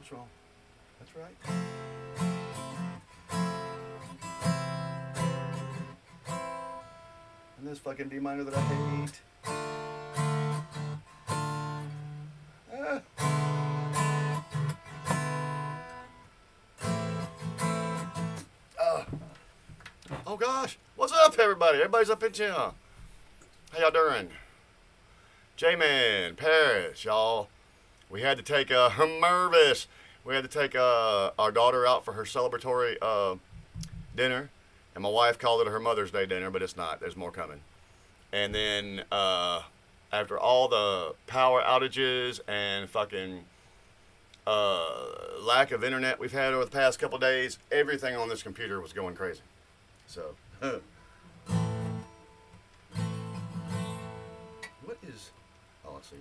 What's wrong? That's right. And this fucking D minor that I hate. Ah. Oh gosh, what's up, everybody? Everybody's up in here. How y'all doing? J-Man, Paris, y'all. We had to take Mervis. We had to take our daughter out for her celebratory dinner, and my wife called it her Mother's Day dinner, but it's not. There's more coming. And then after all the power outages and fucking lack of internet we've had over the past couple days, everything on this computer was going crazy. So, what is? Oh, let's see.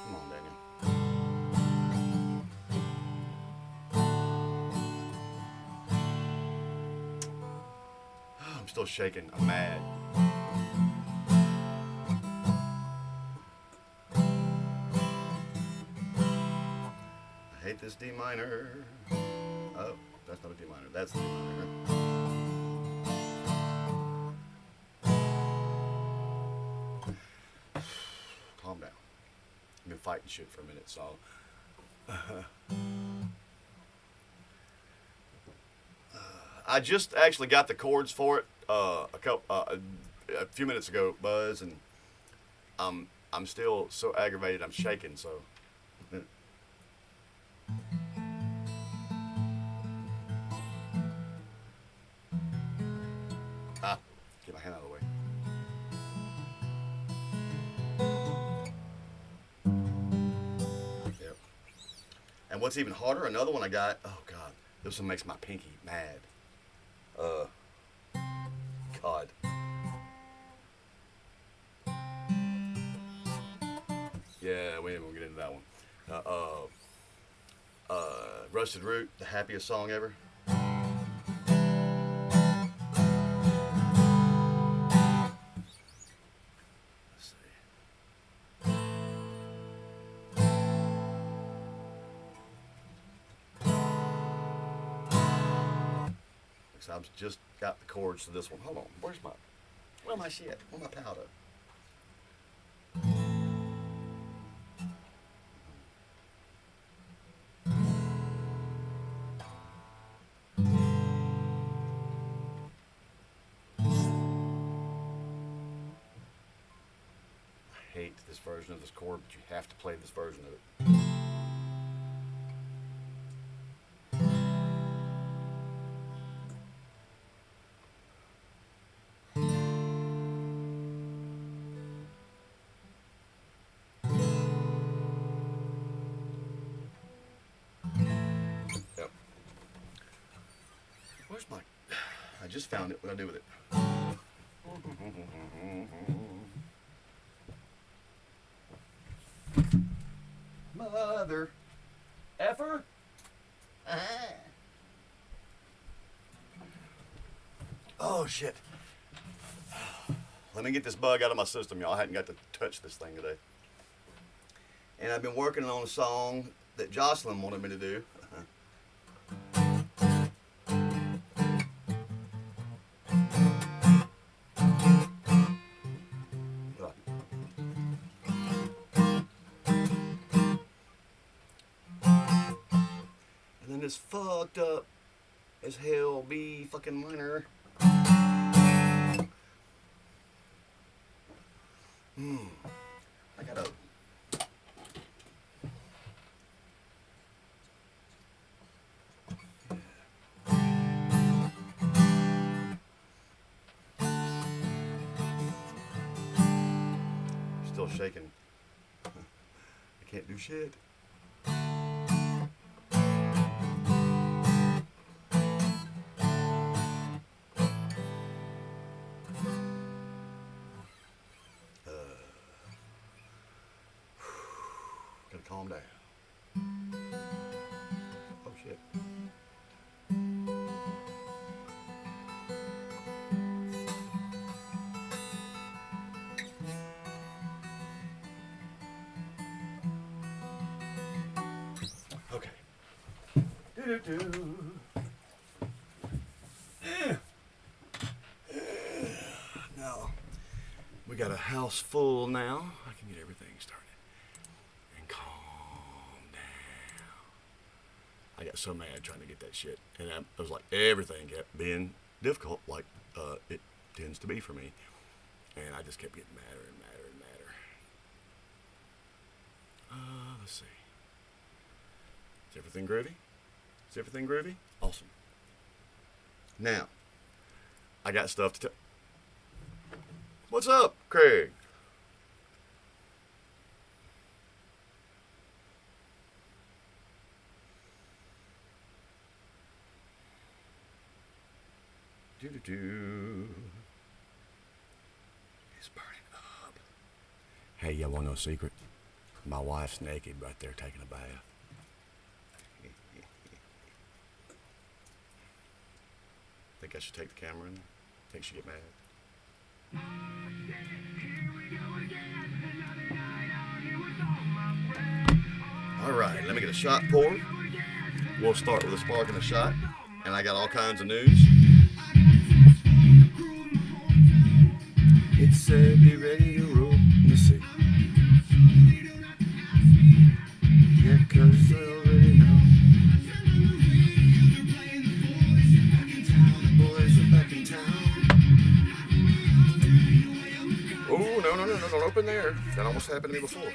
Come on, Daniel. I'm still shaking. I'm mad. I hate this D minor. Oh, that's not a D minor. That's the D minor. Calm down. I've been fighting shit for a minute, so. I just actually got the chords for it a few minutes ago, Buzz, and I'm still so aggravated. I'm shaking. So. Get my hand out of the way. Yep. And what's even harder, another one I got. Oh God, this one makes my pinky mad. God. Yeah, we ain't gonna get into that one. Rusted Root, the happiest song ever. Let's see. So I've just got the chords to this one. Hold on, where's my shit? Where's my powder? I hate this version of this chord, but you have to play this version of it. Yep. Where's my? I just found it. What do I do with it? Mother effer. Oh shit. Let me get this bug out of my system, y'all. I hadn't got to touch this thing today. And I've been working on a song that Jocelyn wanted me to do. And then this fucked up as hell B fucking minor. I gotta. Still shaking. I can't do shit. Gotta calm down. Oh shit. Now, we got a house full now. I can get everything started. And calm down. I got so mad trying to get that shit. And I was like, everything kept being difficult, like it tends to be for me. And I just kept getting madder and madder and madder. Let's see. Is everything groovy? Is everything groovy? Awesome. Now, I got stuff to tell. What's up, Craig? Do-do-do. It's burning up. Hey, y'all want to know a secret? My wife's naked right there taking a bath. Think I should take the camera in there? Think she'd get mad? Alright, let me get a shot poured. We'll start with a spark and a shot. And I got all kinds of news. It said be ready to roll. Let's see. Yeah, 'cause I already know. The boys are back in town. Oh, no, don't open there. That almost happened to me before.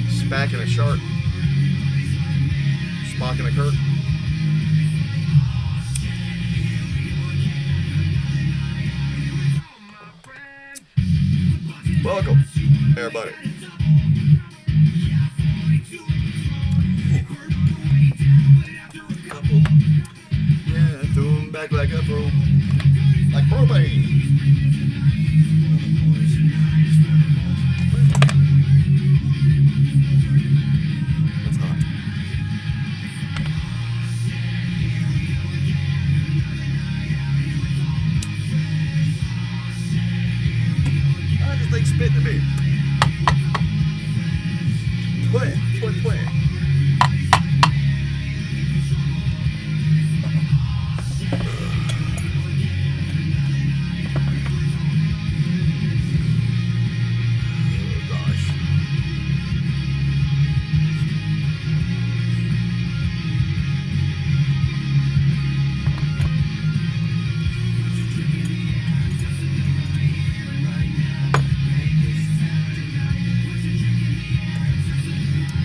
Spack and a shark. Spock and a Kirk. Welcome, everybody. Couple. Yeah, throw 'em back like a pro. Like propane. That's hot. I just think spitting at me. Play.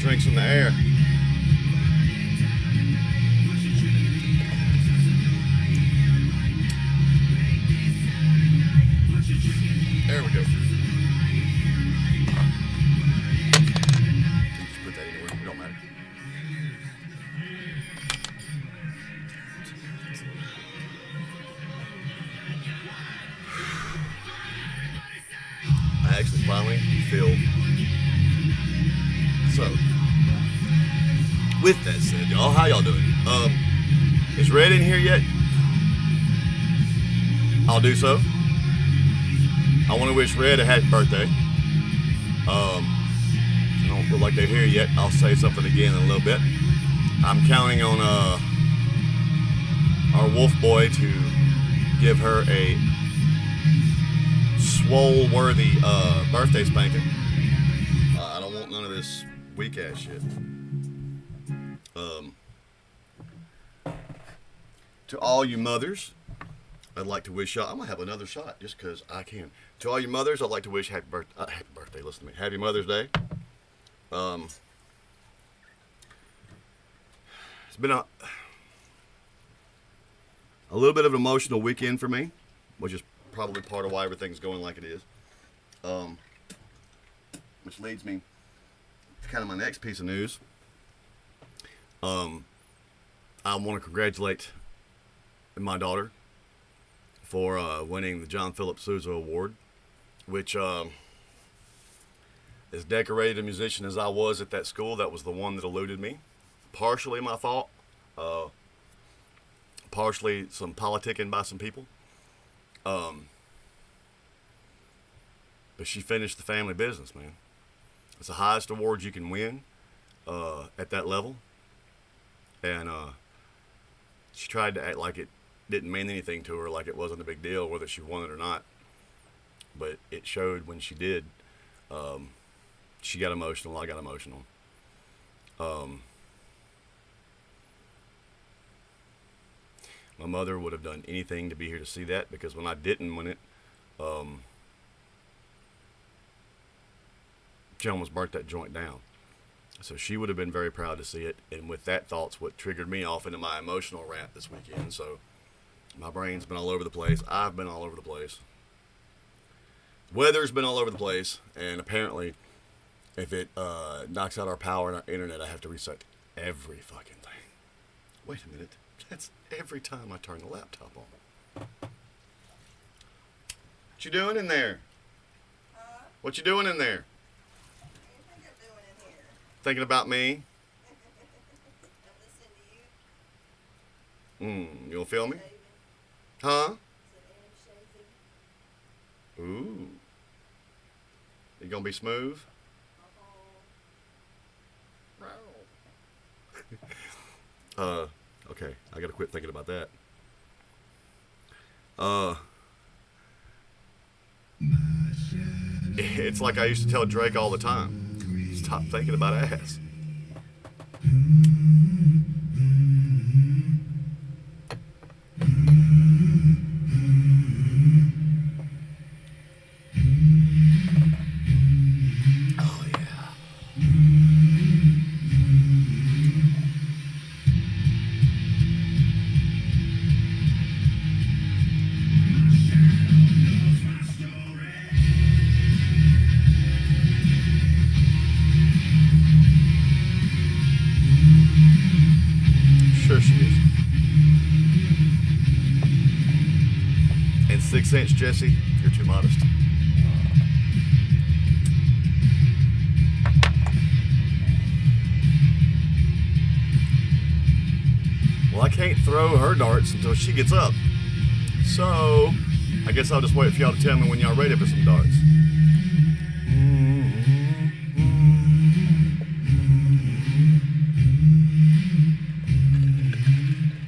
Drinks in the air. There we go. Just put that anywhere. It don't matter. I actually finally feel so. With that said, y'all, how y'all doing? Is Red in here yet? I'll do so. I want to wish Red a happy birthday. I don't feel like they're here yet. I'll say something again in a little bit. I'm counting on our wolf boy to give her a swole-worthy birthday spanking. I don't want none of this weak-ass shit. To all you mothers, I'd like to wish y'all. I'm gonna have another shot just because I can. To all you mothers, I'd like to wish happy birthday. Listen to me. Happy Mother's Day. It's been a little bit of an emotional weekend for me, which is probably part of why everything's going like it is. Which leads me to kind of my next piece of news. I want to congratulate my daughter for winning the John Philip Sousa Award, which, as decorated a musician as I was at that school, that was the one that eluded me. Partially my fault, partially some politicking by some people. Um, but she finished the family business, man. It's the highest award you can win at that level. And she tried to act like it didn't mean anything to her, like it wasn't a big deal whether she won it or not. But it showed when she did. She got emotional. I got emotional. My mother would have done anything to be here to see that, because when I didn't win it, she almost burnt that joint down. So she would have been very proud to see it. And with that thought's what triggered me off into my emotional rant this weekend. So my brain's been all over the place. I've been all over the place. Weather's been all over the place. And apparently, if it knocks out our power and our internet, I have to reset every fucking thing. Wait a minute. That's every time I turn the laptop on. What you doing in there? What you doing in there? Thinking about me? You gonna feel me? Huh? Ooh. You gonna be smooth? Okay, I gotta quit thinking about that. It's like I used to tell Drake all the time. Stop thinking about ass. Oh, yeah. Sure she is. And 6-inch Jesse, you're too modest. Well, I can't throw her darts until she gets up. So, I guess I'll just wait for y'all to tell me when y'all ready for some darts.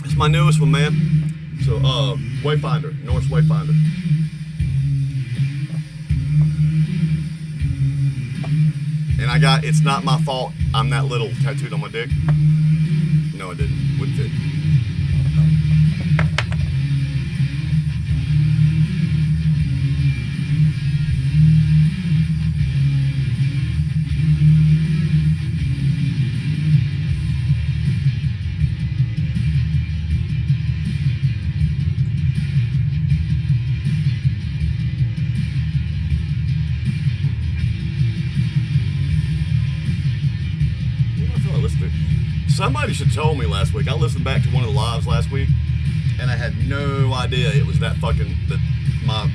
It's my newest one, man. So, Wayfinder, Norse Wayfinder. And I got, it's not my fault I'm that little tattooed on my dick. No, it didn't. Wouldn't fit. Somebody should have told me last week. I listened back to one of the lives last week, and I had no idea it was that fucking, that my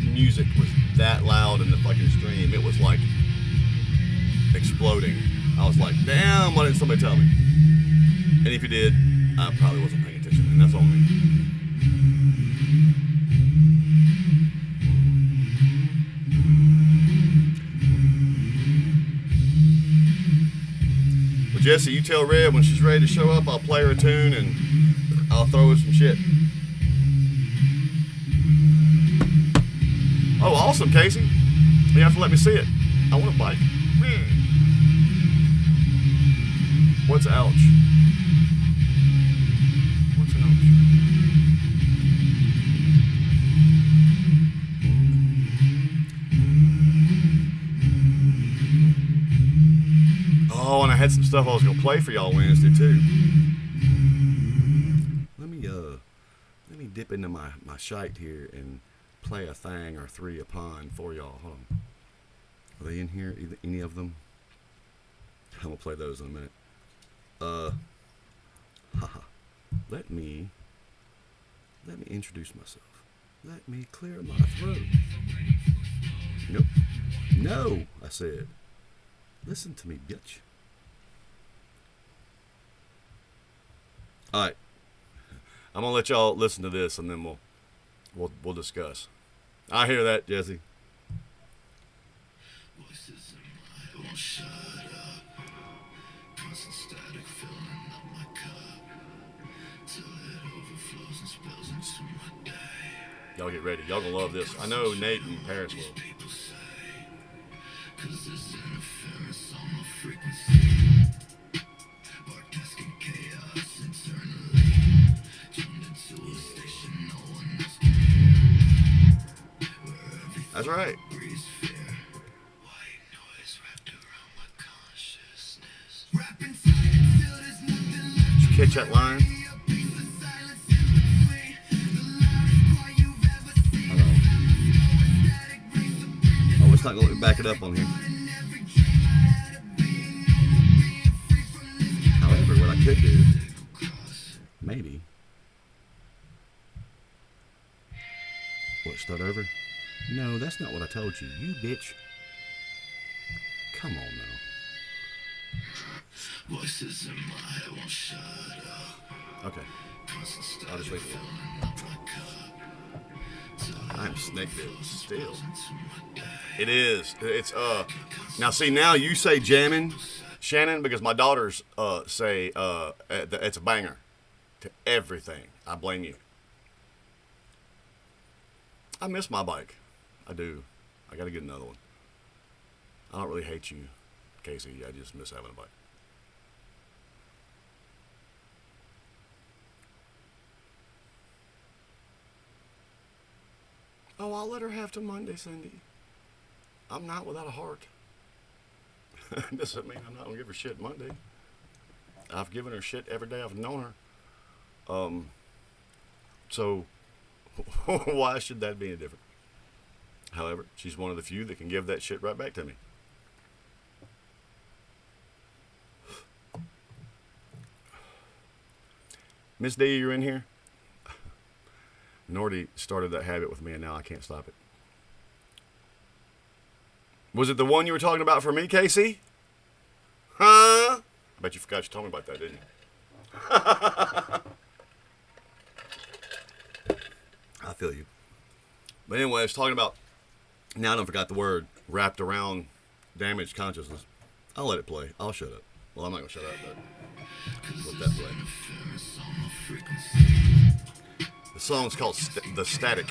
music was that loud in the fucking stream. It was like exploding. I was like, damn, why didn't somebody tell me? And if you did, I probably wasn't paying attention, and that's on me. Jesse, you tell Red when she's ready to show up, I'll play her a tune and I'll throw her some shit. Oh, awesome, Casey. You have to let me see it. I want a bike. What's ouch? What's ouch? Oh, and I had some stuff I was gonna play for y'all Wednesday too. Let me dip into my shite here and play a thing or three upon for y'all. Hold on. Are they in here? Any of them? I'm gonna play those in a minute. Let me introduce myself. Let me clear my throat. Nope. No, I said. Listen to me, bitch. Alright. I'm gonna let y'all listen to this and then we'll We'll discuss. I hear that, Jesse. Voices in my head won't shut up. Constant static filling up my cup till it overflows and spills into my day. Y'all get ready. Y'all gonna love this. I know Nate and Paris will. People say, 'cause there's interference on my frequency. Broadcasting chaos internally. Tuned into a station no one else can hear. Where every That's right. thought breathes fear. White noise wrapped around my consciousness. Wrapped inside until there's nothing left. Did you catch that line? A piece of silence in between. The loudest cry you've ever seen. Uh-oh. Static breeze supreme. Oh, it's not gonna back it up on here. In every dream I had of being. No more being free from this. However, what I could do, maybe. What, start over? No, that's not what I told you. You bitch. Come on now. Voices in my head won't shut up. Okay. Constant static I'll just leave it. filling up my cup till I'm snake bit still. into my day. It is. It's now see now you say jamming, Shannon, because my daughters say it's a banger to everything. I blame you. I miss my bike. I do. I gotta get another one. I don't really hate you, Casey. I just miss having a bike. Oh, I'll let her have to Monday, Cindy. I'm not without a heart. Doesn't mean I'm not gonna give her shit Monday. I've given her shit every day I've known her. So why should that be any different? However, she's one of the few that can give that shit right back to me. Miss D, you're in here? Nordy started that habit with me and now I can't stop it. Was it the one you were talking about for me, Casey? Huh? I bet you forgot you told me about that, didn't you? I feel you. But anyway, I was talking about, now I don't forgot the word, wrapped around damaged consciousness. I'll let it play. I'll shut up. Well, I'm not going to shut up, but let that play. The song's called The Static.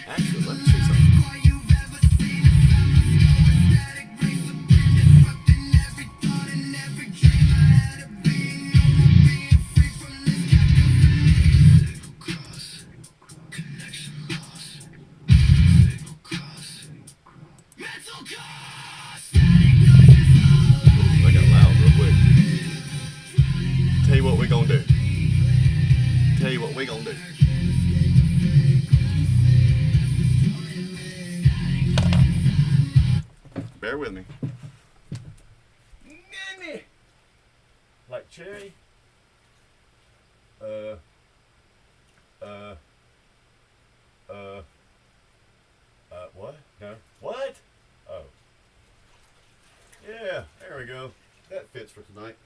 Actually, let me see something. Ooh, that got loud real quick. Tell you what we gonna do. Tell you what we gonna do. Bear with me. Like cherry. What? No. What? Oh. Yeah, there we go. That fits for tonight.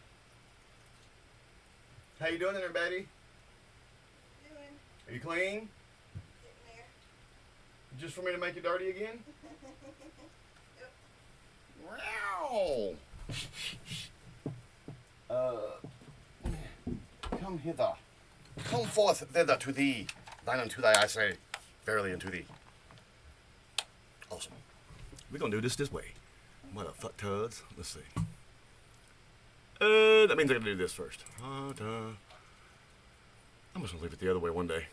How you doing there, Betty? Are you clean? Just for me to make you dirty again? Wow. Come hither. Come forth thither to thee. Thine unto thy, I say, verily unto thee. Awesome. We're gonna do this way. Motherfuck tuds. Let's see. That means I gotta do this first. I'm just gonna leave it the other way one day.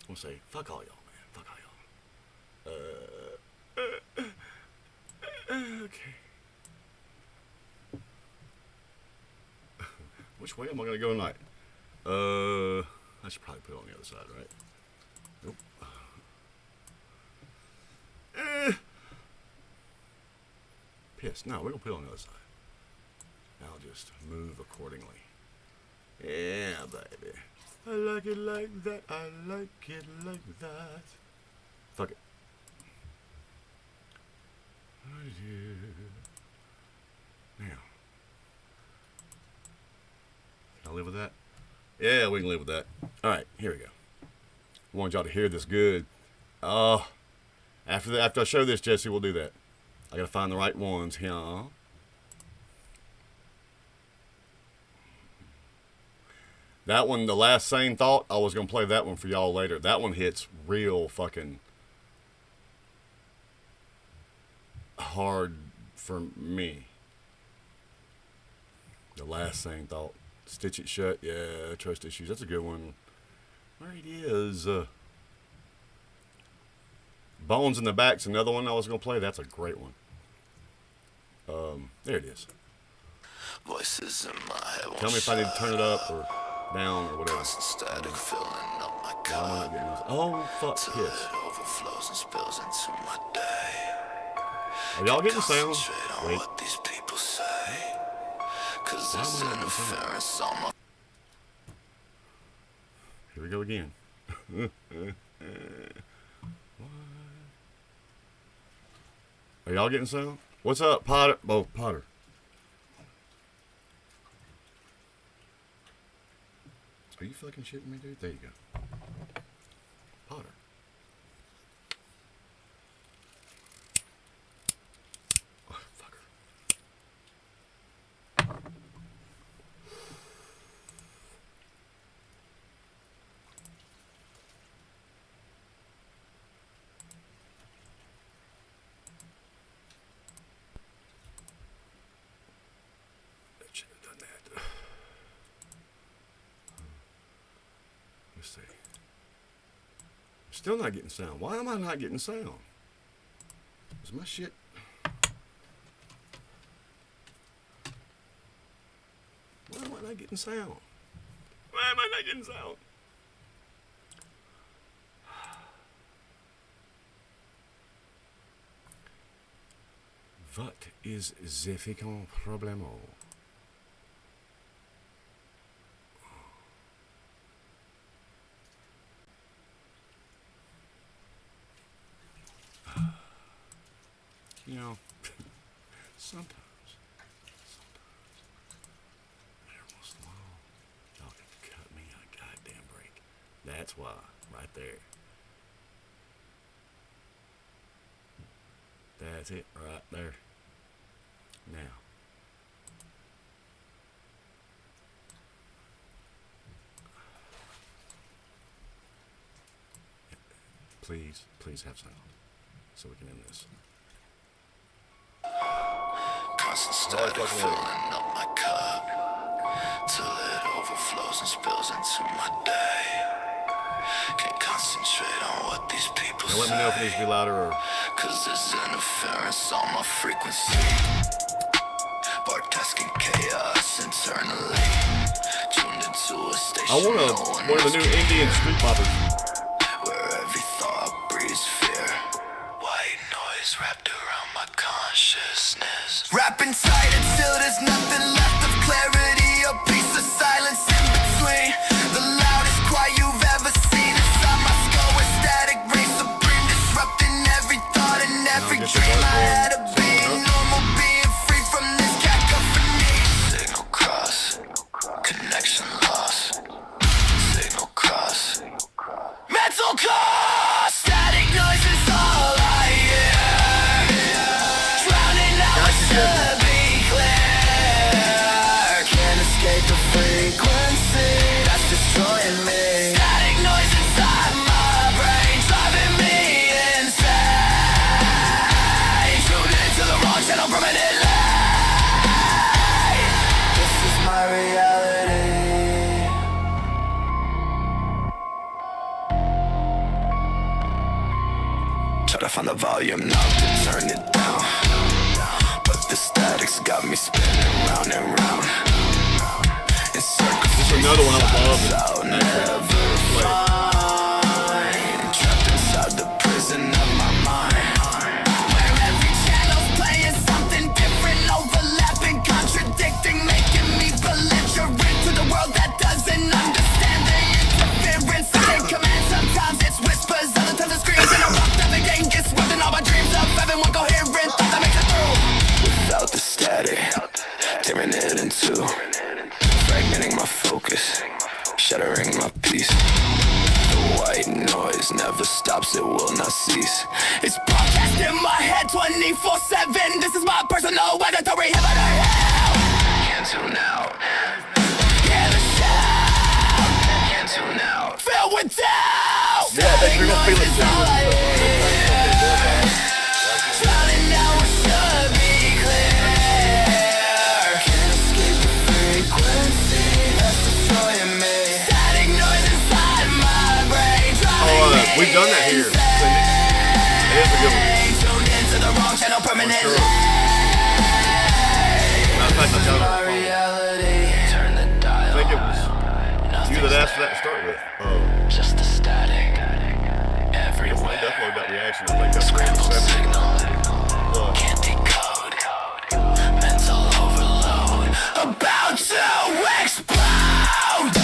I'm gonna say, fuck all y'all, man. Fuck all y'all. Okay. Which way am I gonna go tonight? I should probably put it on the other side, right? Nope. Piss. No, we're gonna put it on the other side. I'll just move accordingly. Yeah, baby. I like it like that. I like it like that. Fuck it. Now. Can I live with that? Yeah, we can live with that. Alright, here we go. I want y'all to hear this good. After I show this, Jesse, we'll do that. I gotta find the right ones here. That one, the last sane thought, I was gonna play that one for y'all later. That one hits real fucking hard for me. The last sane thought. Stitch It Shut, yeah, trust issues. That's a good one. Where it is. Bones in the Back's another one I was gonna play. That's a great one. There it is. Voices in my head. Tell me if I need to turn it up or down or whatever. Static filling up my Why am I not getting this? Oh, fuck, till piss. it overflows and spills into my day. Are y'all getting the sound? Concentrate on Wait. what these people say, 'cause Why there's am I not getting the sound? interference on my. Here we go again. Are y'all getting sound? What's up, Potter? Oh, Potter. Are you fucking shitting me, dude? There you go. Potter. Oh, fucker. I should have done that. Let's see. Still not getting sound. Why am I not getting sound? Is my shit... Why am I not getting sound? Why am I not getting sound? What is the fucking problemo? You know, sometimes they're almost long. Y'all can cut me a goddamn break. That's why, right there. That's it, right there. Now. Please have sound, so we can end this. Constant static filling up my cup till it overflows and spills into my day. Can't concentrate on what these people Now let me know if it needs to be louder or... 'cause there's interference on my frequency. Broadcasting chaos internally. Tuned into a station. I want one of the new Indian street poppers. Where every thought breathes fear. White noise wrapped around my consciousness. Wrap inside until there's nothing left of clarity or peace or silence in between. The loudest cry you've ever seen inside my skull with static reigns supreme, disrupting every thought and every dream I had of being normal, being free from this cacophony. Signal cross, connection lost. Signal cross, mental cost. Static noise is all I hear. Drowning out what should be clear. Can't escape the frequency that's destroying me. Static noise inside my brain, driving me insane. Tuned into the wrong channel permanently. This is my reality. Try to find the volume knob to turn it down, but the static's got me spinning round and round in circles. This is another one I would love to I'll actually never play. find. Trapped inside the prison of my mind, where every channel's playing something different, overlapping, contradicting, making me belligerent to the world that doesn't understand the stops, it will not cease. It's podcast in my head 24/7. This is my personal mandatory heaven or hell. Can't tune out. Hear the shout. Can't tune out. Filled with doubt. Yeah, they you're gonna feel it too. Drowning now, it should be clear. Can't escape the frequency that's destroying me. Static noise inside my brain. We've done that here. It is a good one. Tuned into the wrong channel permanently. Matter of fact, I got it. Reality. Turn the dial. I think it was you that asked for that to start with. Just the static. I guess Everywhere. they upload that reaction. I think that's Scrambled 47. signal. Look. Can't decode. Mental overload. About to explode.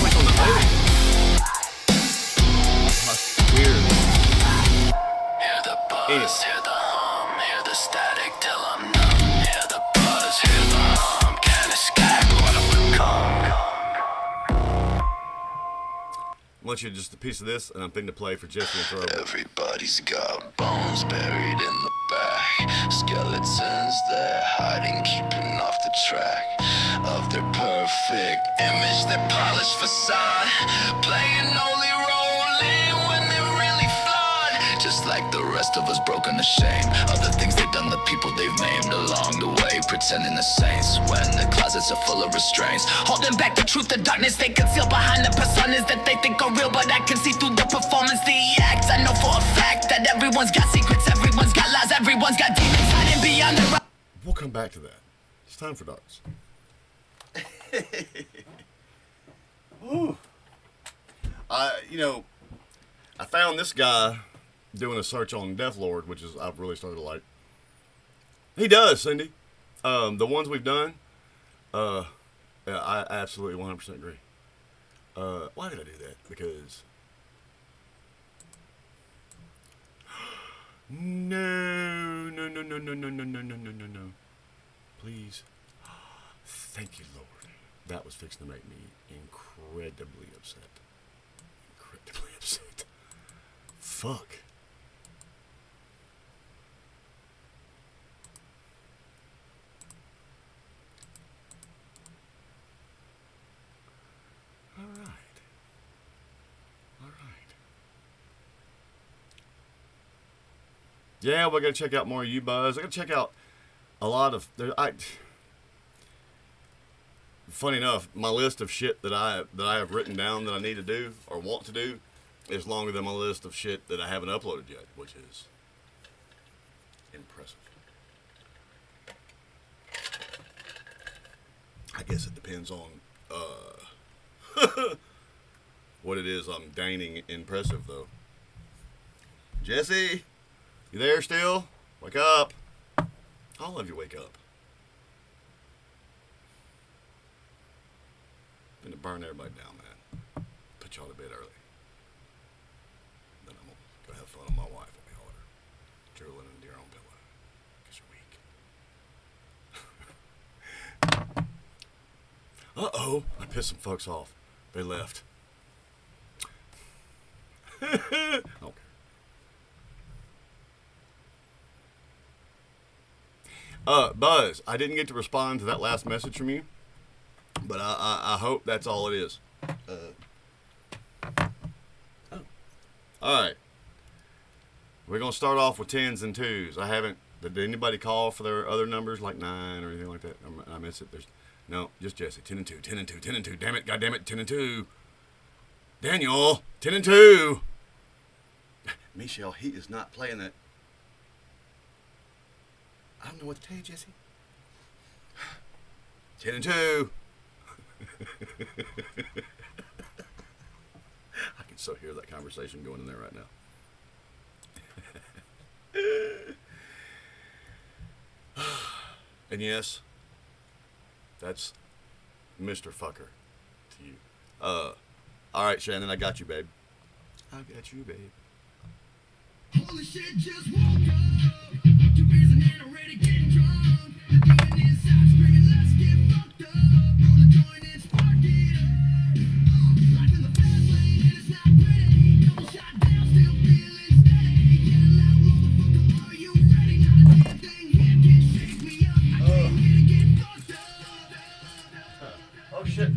What's on the phone? That's weird. Hear the buzz, Anyway. hear the hum, hear the static till I'm numb. Hear the buzz, hear the hum, can't escape what I become. I want you to just a piece of this, and I'm thinking to play for Jesse and throw. Everybody's got bones buried in the back. Skeletons there hiding, keeping off the track of their perfect image, their polished facade. Playing only rolling when they're really flawed. Just like the rest of us, broken to shame of the things they've done, the people they've maimed along the way. Pretending the saints when the closets are full of restraints. Holding back the truth, the darkness they conceal behind the personas that they think are real, but I can see through the performance, the acts. I know for a fact that everyone's got secrets, everyone's got lies, everyone's got demons hiding beyond the. We'll come back to that. It's time for darts. Ooh. I found this guy doing a search on Death Lord, which is I've really started to like. He does, Cindy. The ones we've done, yeah, I absolutely 100% agree. Why did I do that? Because no. Please. Thank you, Lord. That was fixing to make me incredibly upset. Incredibly upset. Fuck. All right. Yeah, we're gonna check out more of you, Buzz. I gotta check out a lot of. Funny enough, my list of shit that I have written down that I need to do or want to do is longer than my list of shit that I haven't uploaded yet, which is impressive. I guess it depends on what it is I'm deigning impressive, though. Jesse, you there still? Wake up. All of you wake up. Been to burn everybody down, man. Put y'all to bed early. Then I'm gonna go have fun with my wife while y'all are drooling into your own pillow. Because you're weak. Uh-oh. I pissed some folks off. They left. Okay. Buzz, I didn't get to respond to that last message from you, but I hope that's all it is. All right. We're going to start off with 10s and 2s. I haven't, did anybody call for their other numbers like 9 or anything like that? I missed it. No, just Jesse. 10 and 2, 10 and 2, 10 and 2. Damn it, God damn it, 10 and 2. Daniel, 10 and 2. Michelle, he is not playing that. I don't know what to tell you, Jesse. 10 and 2. I can so hear that conversation going in there right now. And yes, that's Mr. Fucker to you. All right, Shannon, I got you, babe. I got you, babe. Holy shit, just woke up. 2 beers and already getting drunk. Oh shit.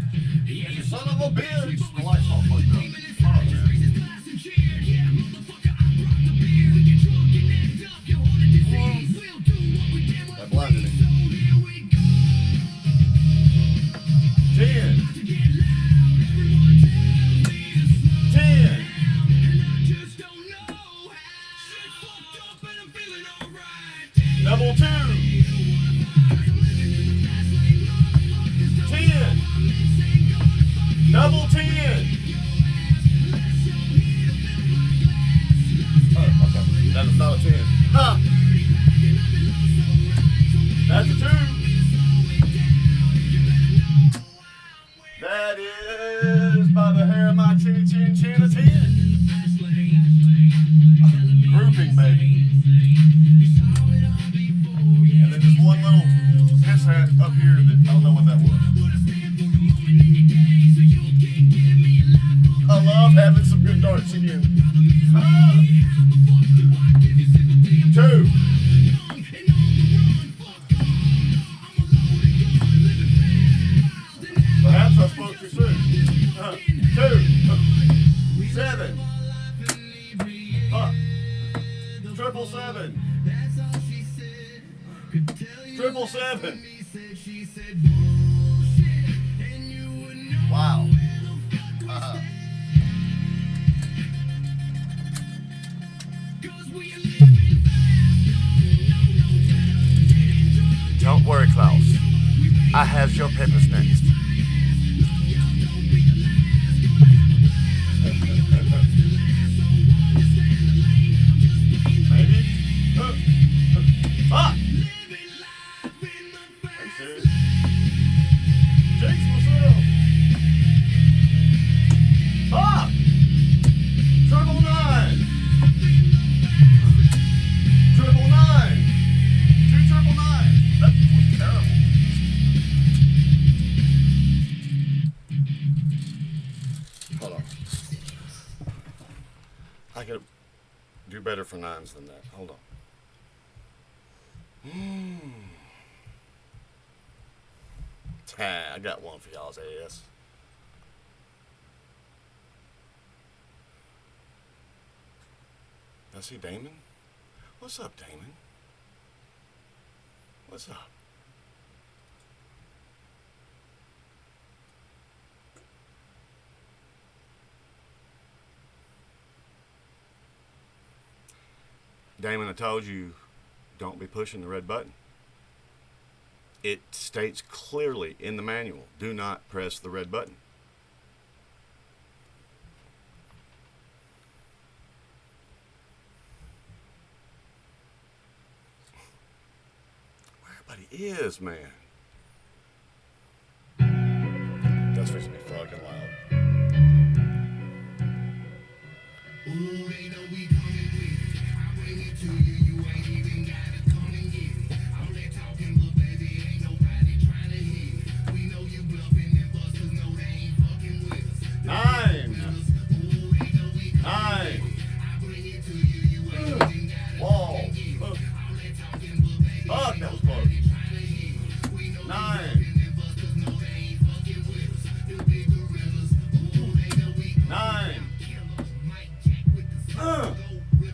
You son of a bitch. The light's all fucked up. Oh, man. That blinded me. 10. 10. Double 2. 10. Double 10. Oh, okay. That is not a 10. Huh. That's a 2. That is by the hair of my chinny chin chin a 10. Grouping, baby. And then there's one little piss hat up here that I don't know what that was. I love having some good darts again. 2. Perhaps I spoke too soon. 2. 7. Up. 777. 777. Wow. Don't worry, Klaus. I have your papers next. Maybe? Ah! Are you serious? Jinx myself! Ah! 999! 999! 2 999! That was terrible. Hold on. I could do better for 9s than that. Hold on. I got one for y'all's ass. Did I see Damon? What's up, Damon? What's up? Damon, I told you, don't be pushing the red button. It states clearly in the manual, do not press the red button. Where everybody is, man. That's supposed to be fucking loud. Ooh, they know we coming with it. I bring it to you, you ain't even gotta come and get it. All that talking, but baby, ain't nobody trying to hit it. We know you bluffing and busters know they ain't fucking with us. 9. Ooh, they know we coming 9. with it. I bring it to you, you ain't even gotta Wall. come and get it. All that talking, but baby, Fuck, that was close. 9. 9.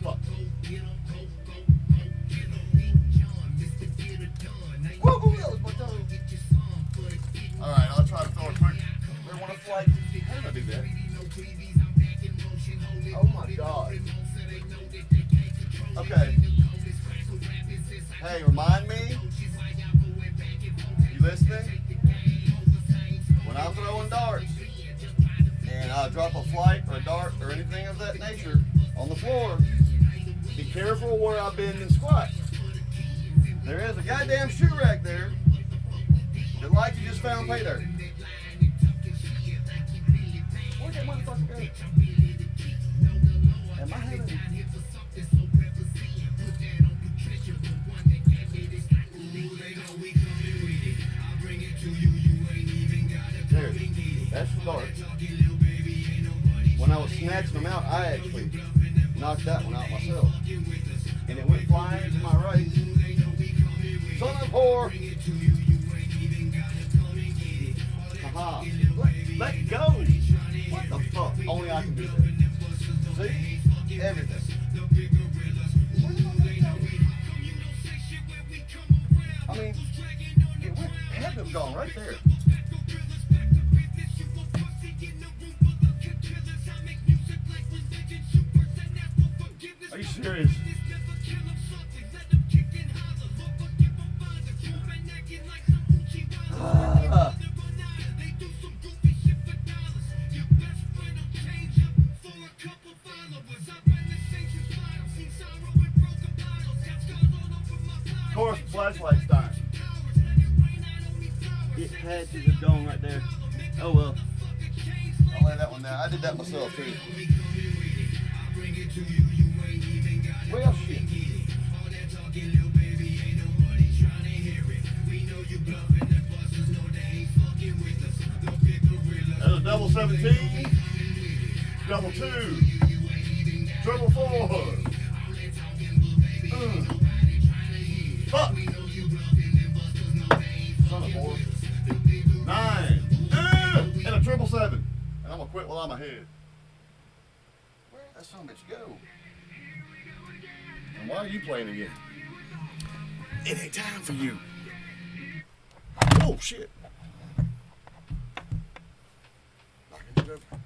Fuck. Woo-hoo, that was my tongue. Alright, I'll try to throw it quick. They want to flight. How did I do that? Oh my god. Okay. Hey, remind me. You listening? When I'm throwing darts and I drop a flight or a dart or anything of that nature on the floor, be careful where I bend and squat. There is a goddamn shoe rack there that like you just found pay dirt. Where'd that motherfucker go? Am I having... There, that's the dart. When I was snatching them out, I actually knocked that one out myself. And it went flying to my right. Son of a whore! Huh. Let go. What the fuck? Only I can do that. See? Everything. I mean, it had to have gone right there. Are you serious? Of course, flashlight's dying. It had to have gone right there. Oh well. I'll lay that one down. I did that myself too. Well, shit. That was double 17, double 2, triple 4. Fuck. Son of a whore. 9. And a triple 7. And I'm gonna quit while I'm ahead. Where did that son of a bitch go? And why are you playing again? It ain't time for you. Oh shit. Knocking it over.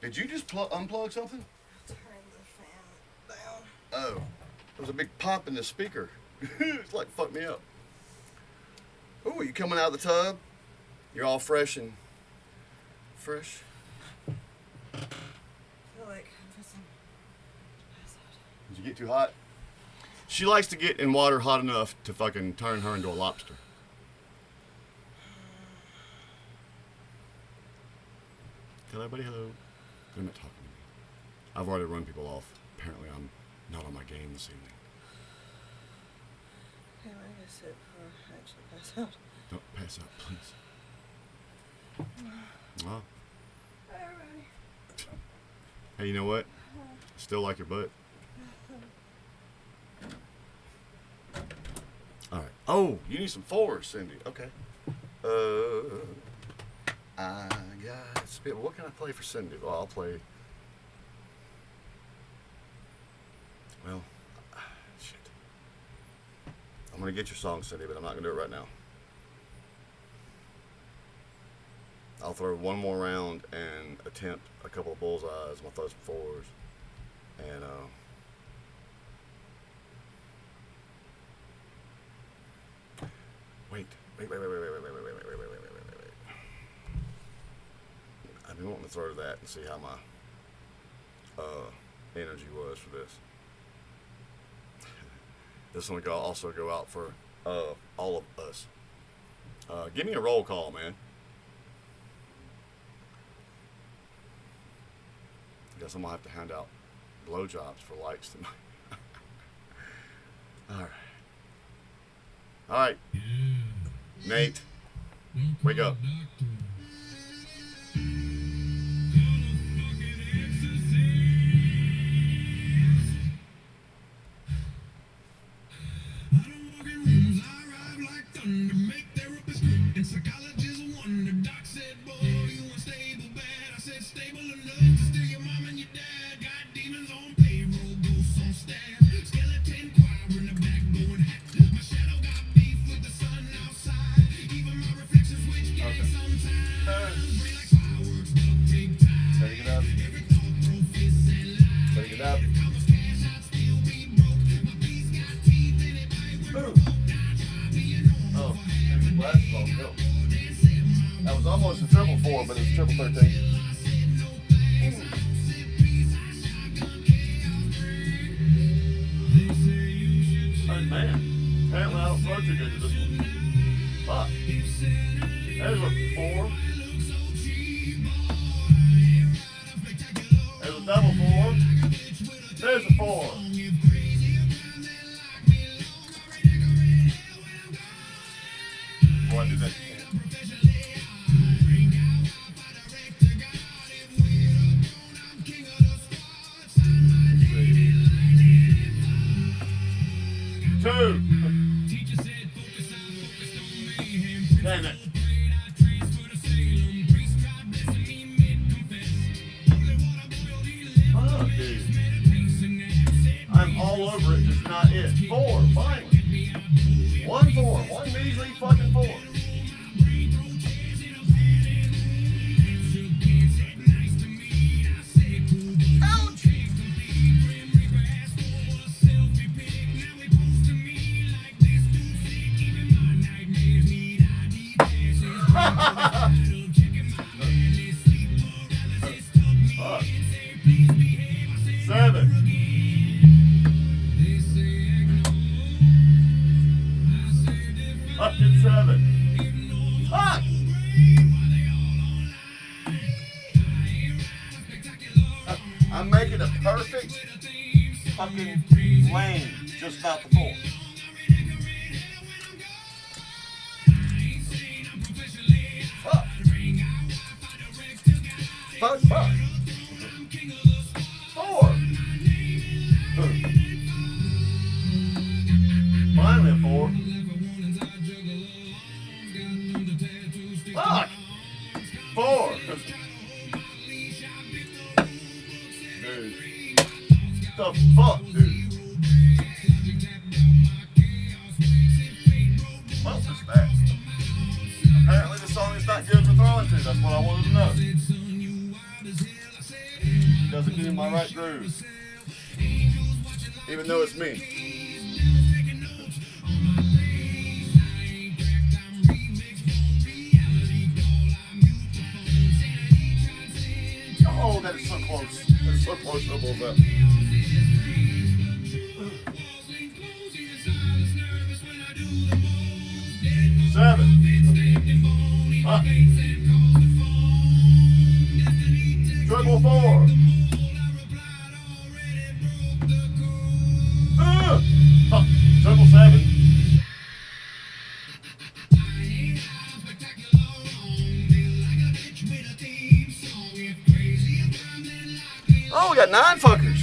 Did you just unplug something? Turn the fan down. Oh, there was a big pop in the speaker. It's like fucked me up. Oh, you coming out of the tub? You're all fresh and fresh. I feel like I'm fixing to pass out. Did you get too hot? She likes to get in water hot enough to fucking turn her into a lobster. Tell everybody hello. They're not talking to me. I've already run people off. Apparently I'm not on my game this evening. Okay, I'm gonna sit before I actually pass out. Don't pass out, please. Oh. Alright. Hey, you know what? Still like your butt. All right. Oh, you need some fours, Cindy. Okay. I got spit. What can I play for Cindy? Well, I'll play. Well, shit. I'm gonna get your song, Cindy, but I'm not gonna do it right now. I'll throw one more round and attempt a couple of bullseyes. I'm gonna throw some fours, and wait. I've been wanting to throw that and see how my energy was for this. This one will also go out for all of us. Give me a roll call, man. Guess I'm gonna have to hand out blowjobs for likes tonight. All right. Nate, wake up. That was almost a triple 4, but it's triple 13. Oh man, apparently I don't throw too good to this one. Fuck. There's a 4. There's a double 4. There's a 4. Boy, I did that again. 2. Damn it. Fuck. 7. Fucking 7. Fuck! I'm making a perfect fucking lane just about the 4. Fuck. Fuck, fuck. 4. Finally a 4. Fuck. 4. Dude. The fuck, dude? What is that? Apparently the song is not good for throwing to. That's what I wanted to know. Doesn't get in my right groove. Even though it's me. Oh, that is so close. That is so close to the bullseye. 7. Up. Triple 4. Up. Triple 7. Oh, we got 9 fuckers.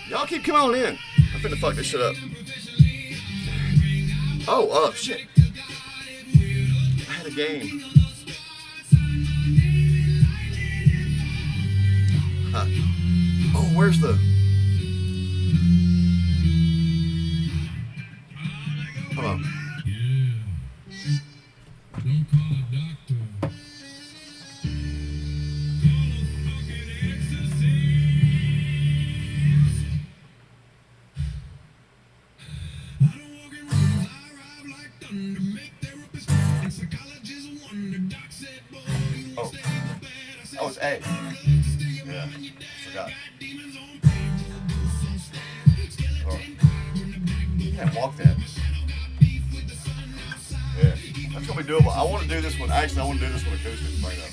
Y'all keep coming on in. I'm finna fuck this shit up. Oh, shit. I had a game. Huh. Oh, where's the... Hold on. Oh. Oh, it's A. Yeah, forgot. Oh. Can't walk that. Yeah, that's gonna be doable. I want to do this one. Actually, I want to do this one acoustic right now.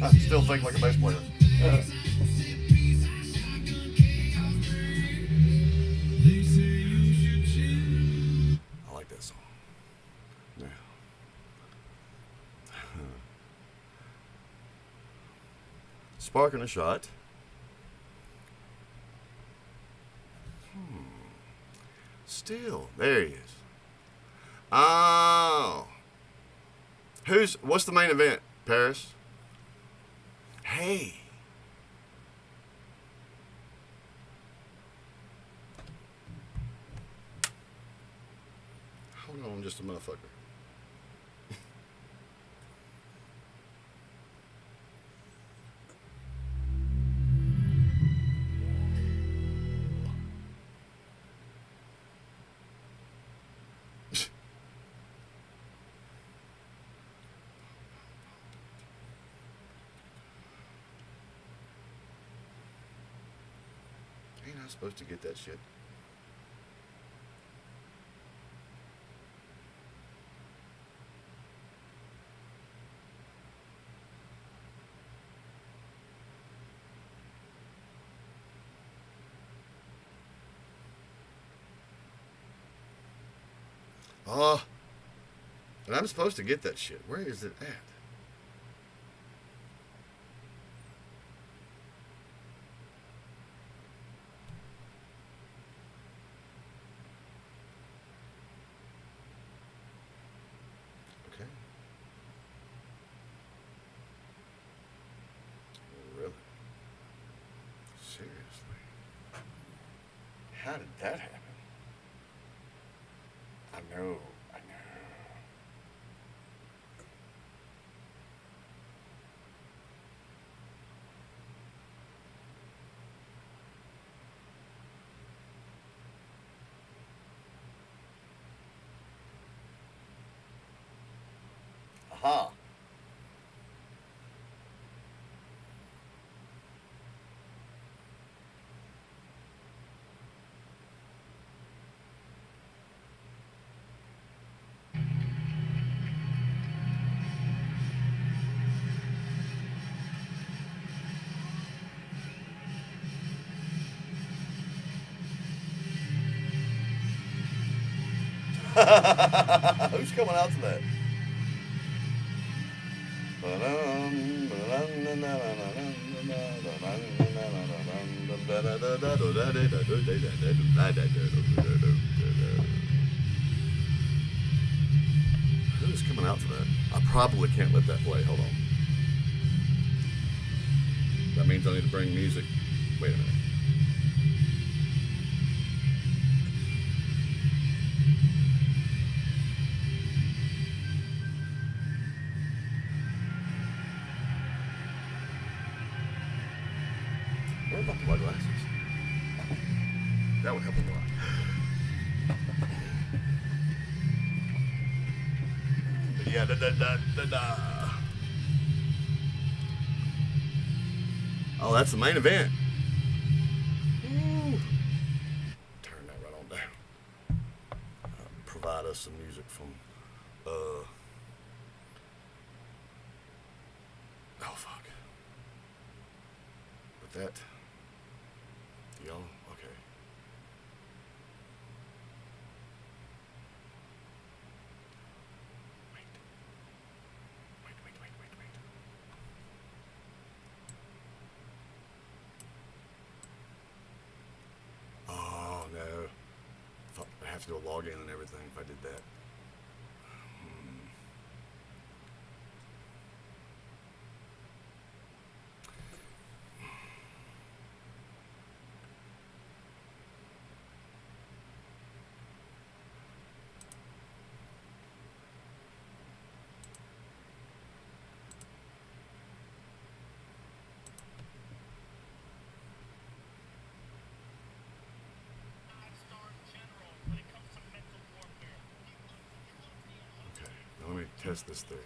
I still think like a bass player. I like that song. Yeah. Sparking a shot. Still, there he is. Oh. What's the main event, Paris? Hey. Hold on just a motherfucker. Ain't I supposed to get that shit? Oh, and I'm supposed to get that shit. Where is it at? Okay. Really? Seriously? How did that happen? I know. Aha. Who's coming out to that? Who's coming out to that? I probably can't let that play. Hold on. That means I need to bring music. Wait a minute. What about my glasses? That would help a lot. Yeah, da. Oh, that's the main event. Ooh. Turn that right on down. Provide us some music from, oh fuck. But that, y'all, okay. Wait. Oh no. Fuck, I have to do a login and everything if I did that. Okay, now let me test this theory.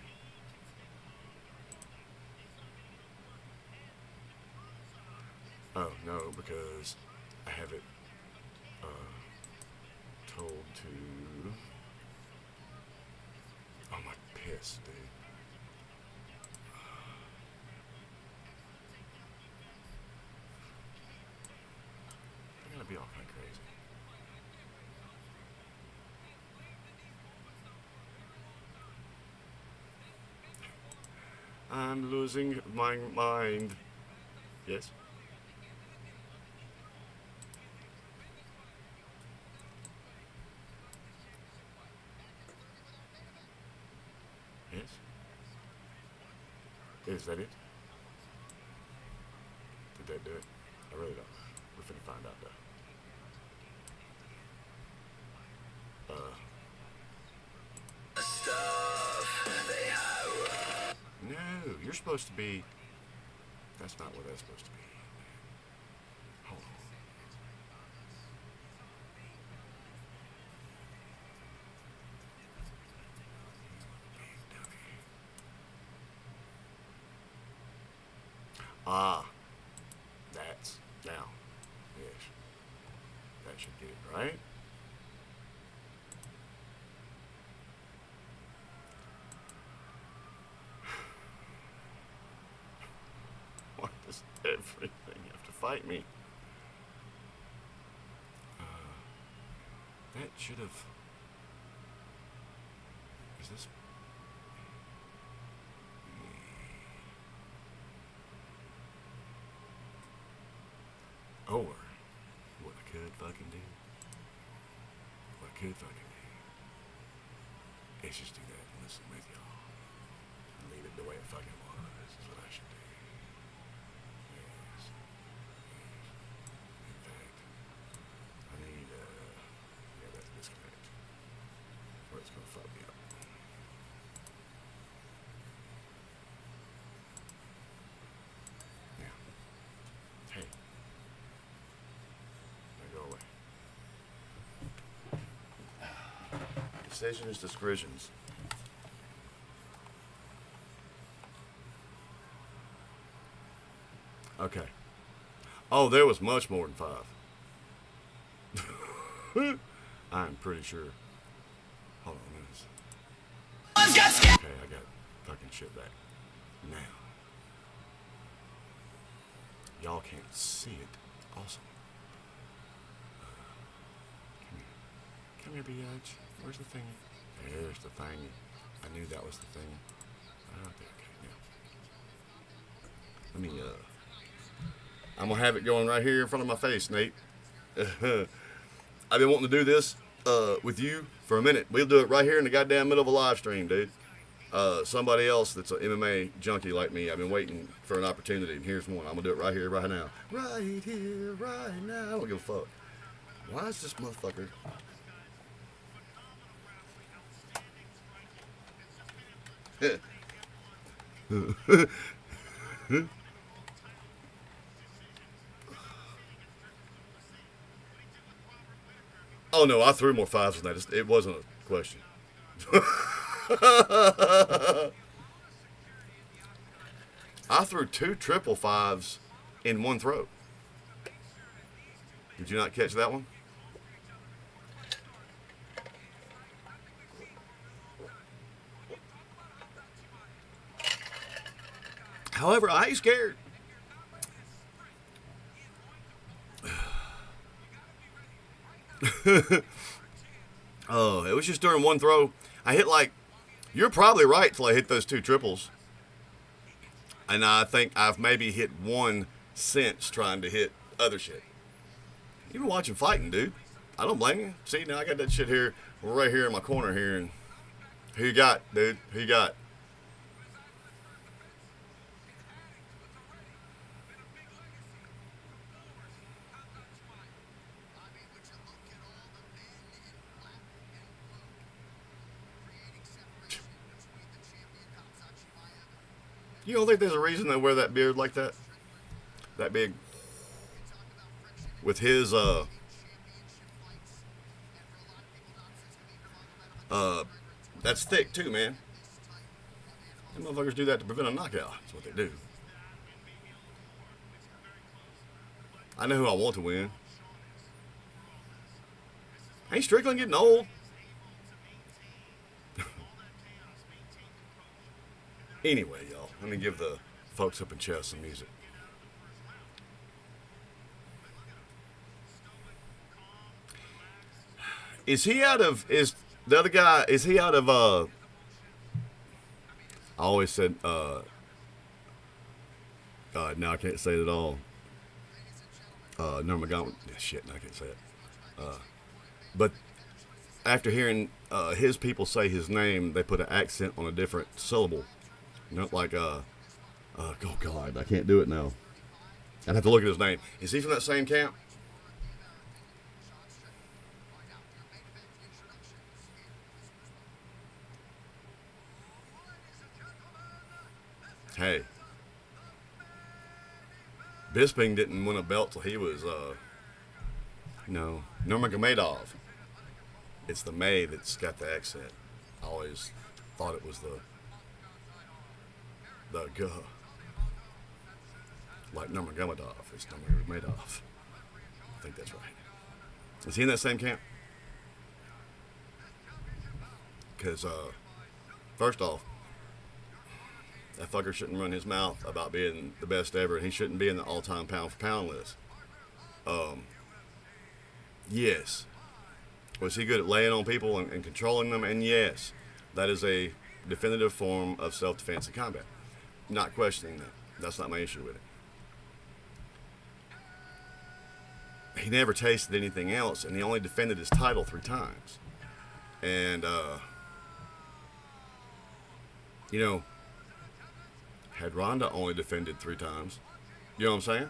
Oh, no, because I have it told to... Oh, my piss, dude. I'm gonna be all kind of crazy. I'm losing my mind. Yes? Yes? Is that it? Did that do it? I really don't. We're finna find out though. No, you're supposed to be. That's not what that's supposed to be. Hold on. Ah, that's now. Yes, that should get it right. Why does everything have to fight me? That should have. Is this? Or what I could fucking do. What I could fucking do. Is just do that and listen with y'all. And leave it the way it fucking was. Is what I should do. Yes. In fact, I need, yeah, that's disconnect. Or it's gonna fuck me up. Yeah. Hey. Now go away. Decisions, discretions. Okay. Oh, there was much more than 5. I'm pretty sure. Hold on a minute. Okay, I got fucking shit back. Now. Y'all can't see it. Awesome. Come here, Biatch. Where's the thingy? There's the thingy. I knew that was the thingy. Okay, now. Let me, I'm gonna have it going right here in front of my face, Nate. I've been wanting to do this, with you for a minute. We'll do it right here in the goddamn middle of a live stream, dude. Somebody else that's an MMA junkie like me, I've been waiting for an opportunity, and here's one. I'm gonna do it right here, right now. Right here, right now. I don't give a fuck. Why is this motherfucker? Oh no, I threw more 5s than that. It wasn't a question. I threw 2 triple 5s in one throw. Did you not catch that one? However, I ain't scared. Oh, it was just during one throw. I hit like, you're probably right till I hit those 2 triples. And I think I've maybe hit one since trying to hit other shit. You were watching fighting, dude. I don't blame you. See, now I got that shit here, right here in my corner here. And who you got, dude? Who you got? You don't think there's a reason they wear that beard like that? That big? With his, that's thick too, man. Them motherfuckers do that to prevent a knockout. That's what they do. I know who I want to win. Ain't Strickland getting old? Anyway, y'all, let me give the folks up in chess some music. Is he out of, is the other guy, is he out of, I always said, God, now I can't say it at all. Nurmagomedov, shit, now I can't say it. But after hearing his people say his name, they put an accent on a different syllable. Not like, oh God, I can't do it now. I'd have to look at his name. Is he from that same camp? Hey. Bisping didn't win a belt till he was, Nurmagomedov. It's the May that's got the accent. I always thought it was the like Nurmagomedov. It's Nurmagomedov. I think that's right. Is he in that same camp? Because, first off, that fucker shouldn't run his mouth about being the best ever, and he shouldn't be in the all-time pound-for-pound list. Yes. Was he good at laying on people and controlling them? And yes, that is a definitive form of self-defense in combat. Not questioning that. That's not my issue with it. He never tasted anything else, and he only defended his title 3 times. And, had Ronda only defended 3 times, you know what I'm saying?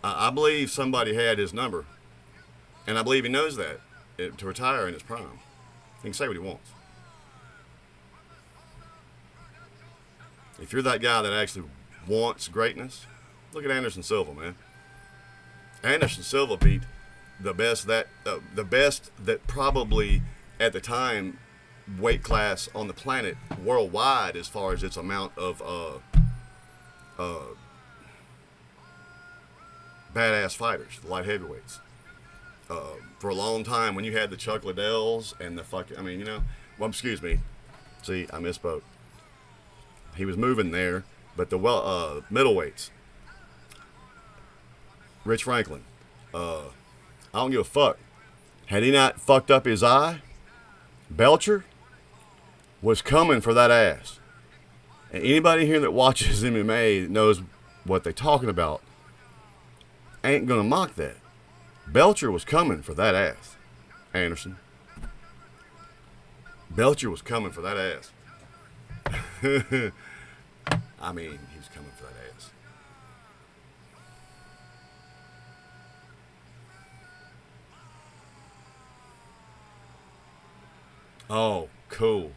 I believe somebody had his number, and I believe he knows that, to retire in his prime. He can say what he wants. If you're that guy that actually wants greatness, look at Anderson Silva, man. Anderson Silva beat the best that probably at the time weight class on the planet worldwide as far as its amount of badass fighters, the light heavyweights. For a long time, when you had the Chuck Liddells and the fucking, I mean, you know, well, excuse me. See, I misspoke. He was moving there, but the middleweights, Rich Franklin, I don't give a fuck. Had he not fucked up his eye, Belcher was coming for that ass. And anybody here that watches MMA that knows what they're talking about ain't gonna mock that. Belcher was coming for that ass, Anderson. Belcher was coming for that ass. I mean, he was coming for that ass. Oh, cool.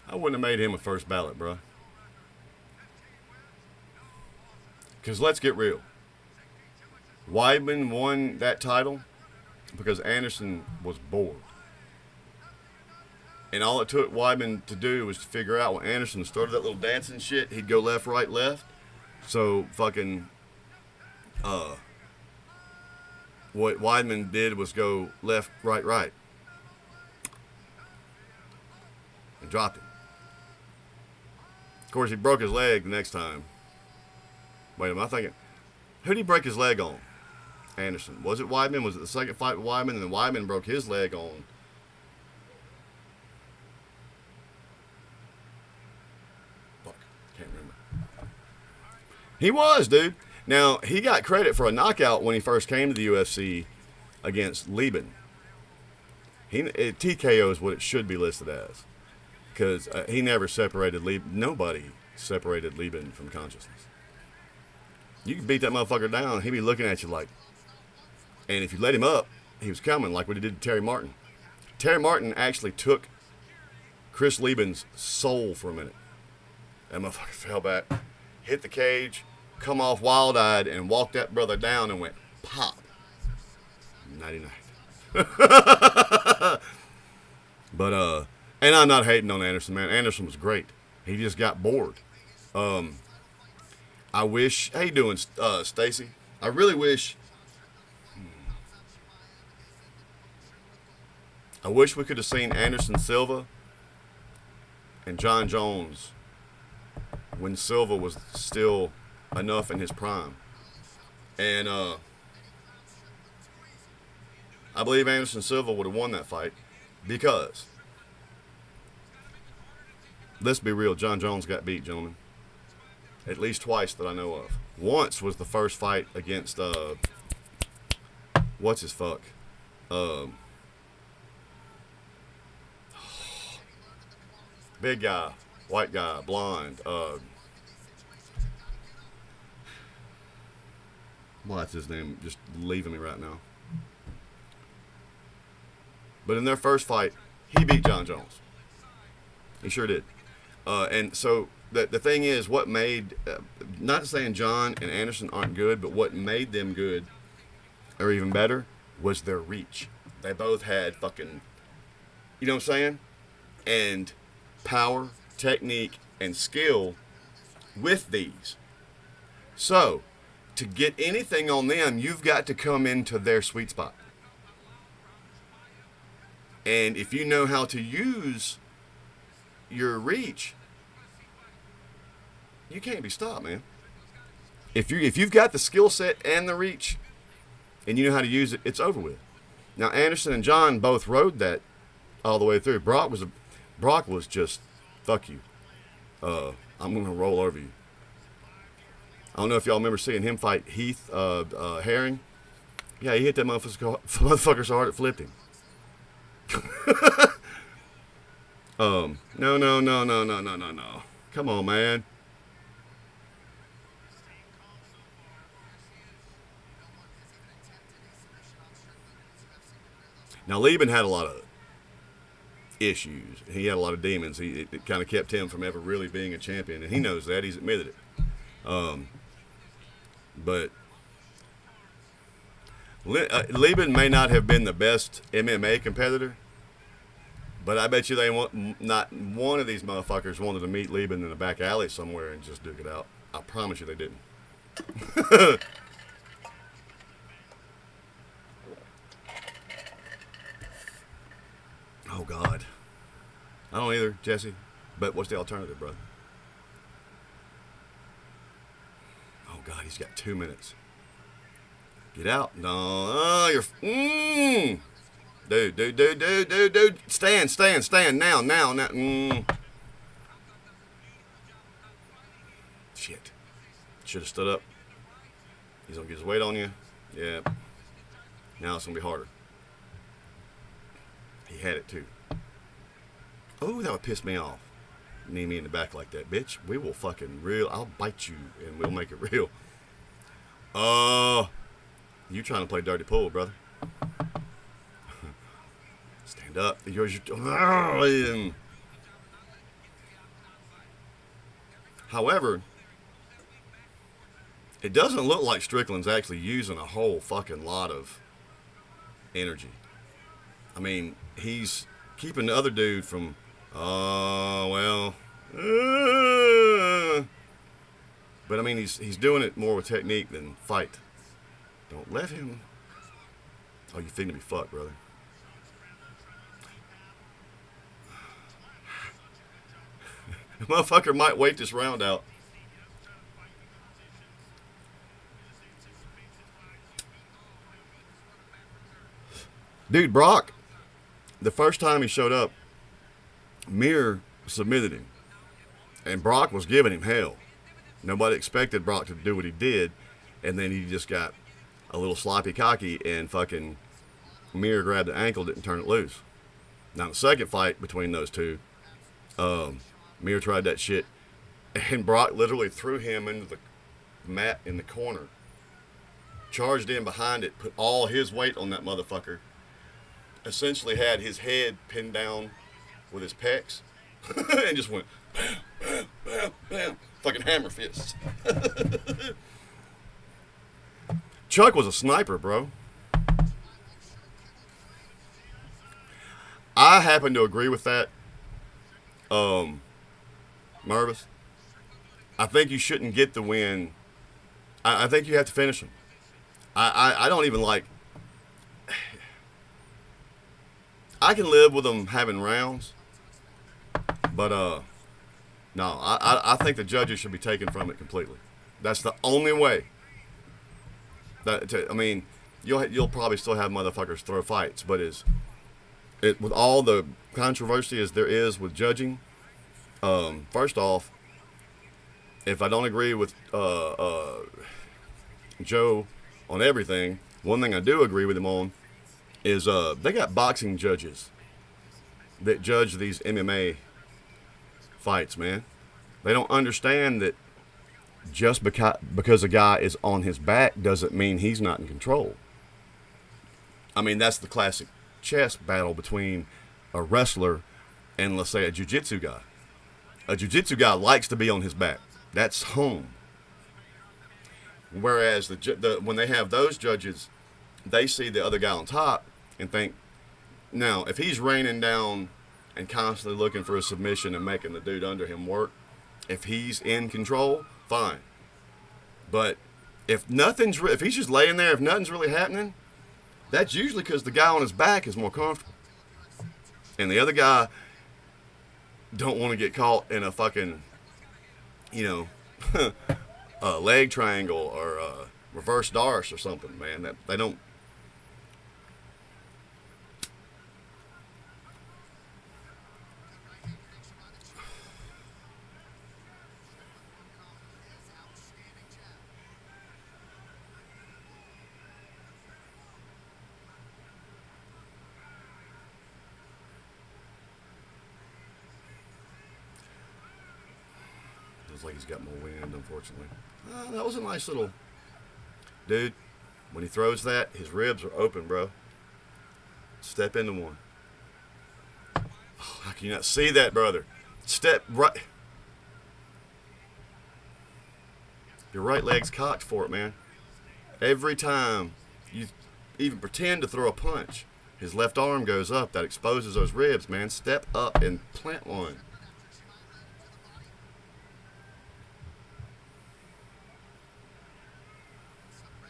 I wouldn't have made him a first ballot, bro. Because let's get real. Weidman won that title because Anderson was bored. And all it took Weidman to do was to figure out when Anderson started that little dancing shit, he'd go left, right, left. So fucking what Weidman did was go left, right, right. And dropped him. Of course, he broke his leg the next time. Wait a minute, I'm thinking, who did he break his leg on? Anderson. Was it Weidman? Was it the second fight with Weidman? And then Weidman broke his leg on. Fuck, can't remember. He was, dude. Now, he got credit for a knockout when he first came to the UFC against Lieben. TKO is what it should be listed as. Because he never separated Lieben. Nobody separated Lieben from consciousness. You can beat that motherfucker down, he'd be looking at you like. And if you let him up, he was coming, like what he did to Terry Martin. Terry Martin actually took Chris Lieben's soul for a minute. That motherfucker fell back, hit the cage, come off wild-eyed, and walked that brother down and went pop. 99. But and I'm not hating on Anderson, man. Anderson was great. He just got bored. I wish. How you doing, Stacy? I really wish. I wish we could have seen Anderson Silva and John Jones when Silva was still enough in his prime. And I believe Anderson Silva would have won that fight because, let's be real, John Jones got beat, gentlemen. At least twice that I know of. Once was the first fight against, what's his fuck? Big guy, white guy, blonde. What's his name? Just leaving me right now. But in their first fight, he beat John Jones. He sure did. And so the thing is, what made, not saying John and Anderson aren't good, but what made them good, or even better, was their reach. They both had fucking, you know what I'm saying? And power, technique, and skill with these. So, to get anything on them, you've got to come into their sweet spot. And if you know how to use your reach, you can't be stopped, man. If you've got the skill set and the reach, and you know how to use it, it's over with. Now Anderson and John both rode that all the way through. Brock was just, fuck you. I'm gonna roll over you. I don't know if y'all remember seeing him fight Heath Herring. Yeah, he hit that motherfucker so hard it flipped him. No. Come on, man. Now, Lieben had a lot of issues. He had a lot of demons. It kind of kept him from ever really being a champion, and he knows that. He's admitted it. But Lieben may not have been the best MMA competitor, But I bet you they want not one of these motherfuckers wanted to meet Lieben in a back alley somewhere and just duke it out. I promise you they didn't. Oh God, I don't either, Jesse. But what's the alternative, brother? Oh God, he's got 2 minutes. Get out! No, oh, you're. Dude. Stand now. Shit. Should have stood up. He's gonna get his weight on you. Yeah. Now it's gonna be harder. He had it too. Oh, that would piss me off. Knee me in the back like that, bitch. We will fucking real. I'll bite you and we'll make it real. You trying to play dirty pool, brother? Stand up. However, it doesn't look like Strickland's actually using a whole fucking lot of energy. I mean, he's keeping the other dude from, but I mean, he's doing it more with technique than fight. Don't let him. Oh, you think to be fucked, brother. The motherfucker might wait this round out. Dude, Brock, the first time he showed up, Mir submitted him. And Brock was giving him hell. Nobody expected Brock to do what he did. And then he just got a little sloppy cocky and fucking Mir grabbed the ankle, didn't turn it loose. Now, the second fight between those two, Mir tried that shit. And Brock literally threw him into the mat in the corner. Charged in behind it, put all his weight on that motherfucker. Essentially had his head pinned down with his pecs. And just went bam, bam, bam, bam. Fucking hammer fists. Chuck was a sniper, bro. I happen to agree with that. Mervis, I think you shouldn't get the win. I think you have to finish him. I don't even like. I can live with them having rounds, but no, I think the judges should be taken from it completely. That's the only way. I mean, you'll probably still have motherfuckers throw fights, but with all the controversy as there is with judging, first off, if I don't agree with Joe on everything, one thing I do agree with him on is they got boxing judges that judge these MMA fights, man. They don't understand that just because a guy is on his back doesn't mean he's not in control. I mean, that's the classic chess battle between a wrestler and, let's say, a jiu-jitsu guy. A jiu-jitsu guy likes to be on his back. That's home. Whereas when they have those judges, they see the other guy on top and think, now, if he's raining down and constantly looking for a submission and making the dude under him work, if he's in control, fine. But if he's just laying there, if nothing's really happening, that's usually because the guy on his back is more comfortable. And the other guy don't want to get caught in a fucking, a leg triangle or a reverse darce or something, man. That they don't. Looks like he's got more wind, unfortunately. That was a nice little... Dude, when he throws that, his ribs are open, bro. Step into one. Oh, how can you not see that, brother? Step right... Your right leg's cocked for it, man. Every time you even pretend to throw a punch, His left arm goes up. That exposes those ribs, man. Step up and plant one.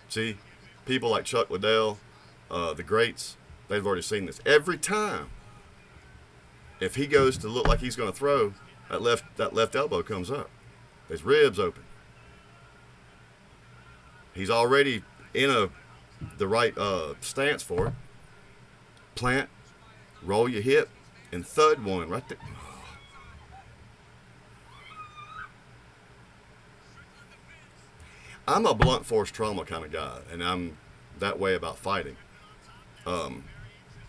See, people like Chuck Liddell, the greats, they've already seen this. Every time, if he goes to look like he's going to throw, that left elbow comes up. His ribs open. He's already in the right stance for it. Plant, roll your hip, and thud one right there. I'm a blunt force trauma kind of guy, and I'm that way about fighting.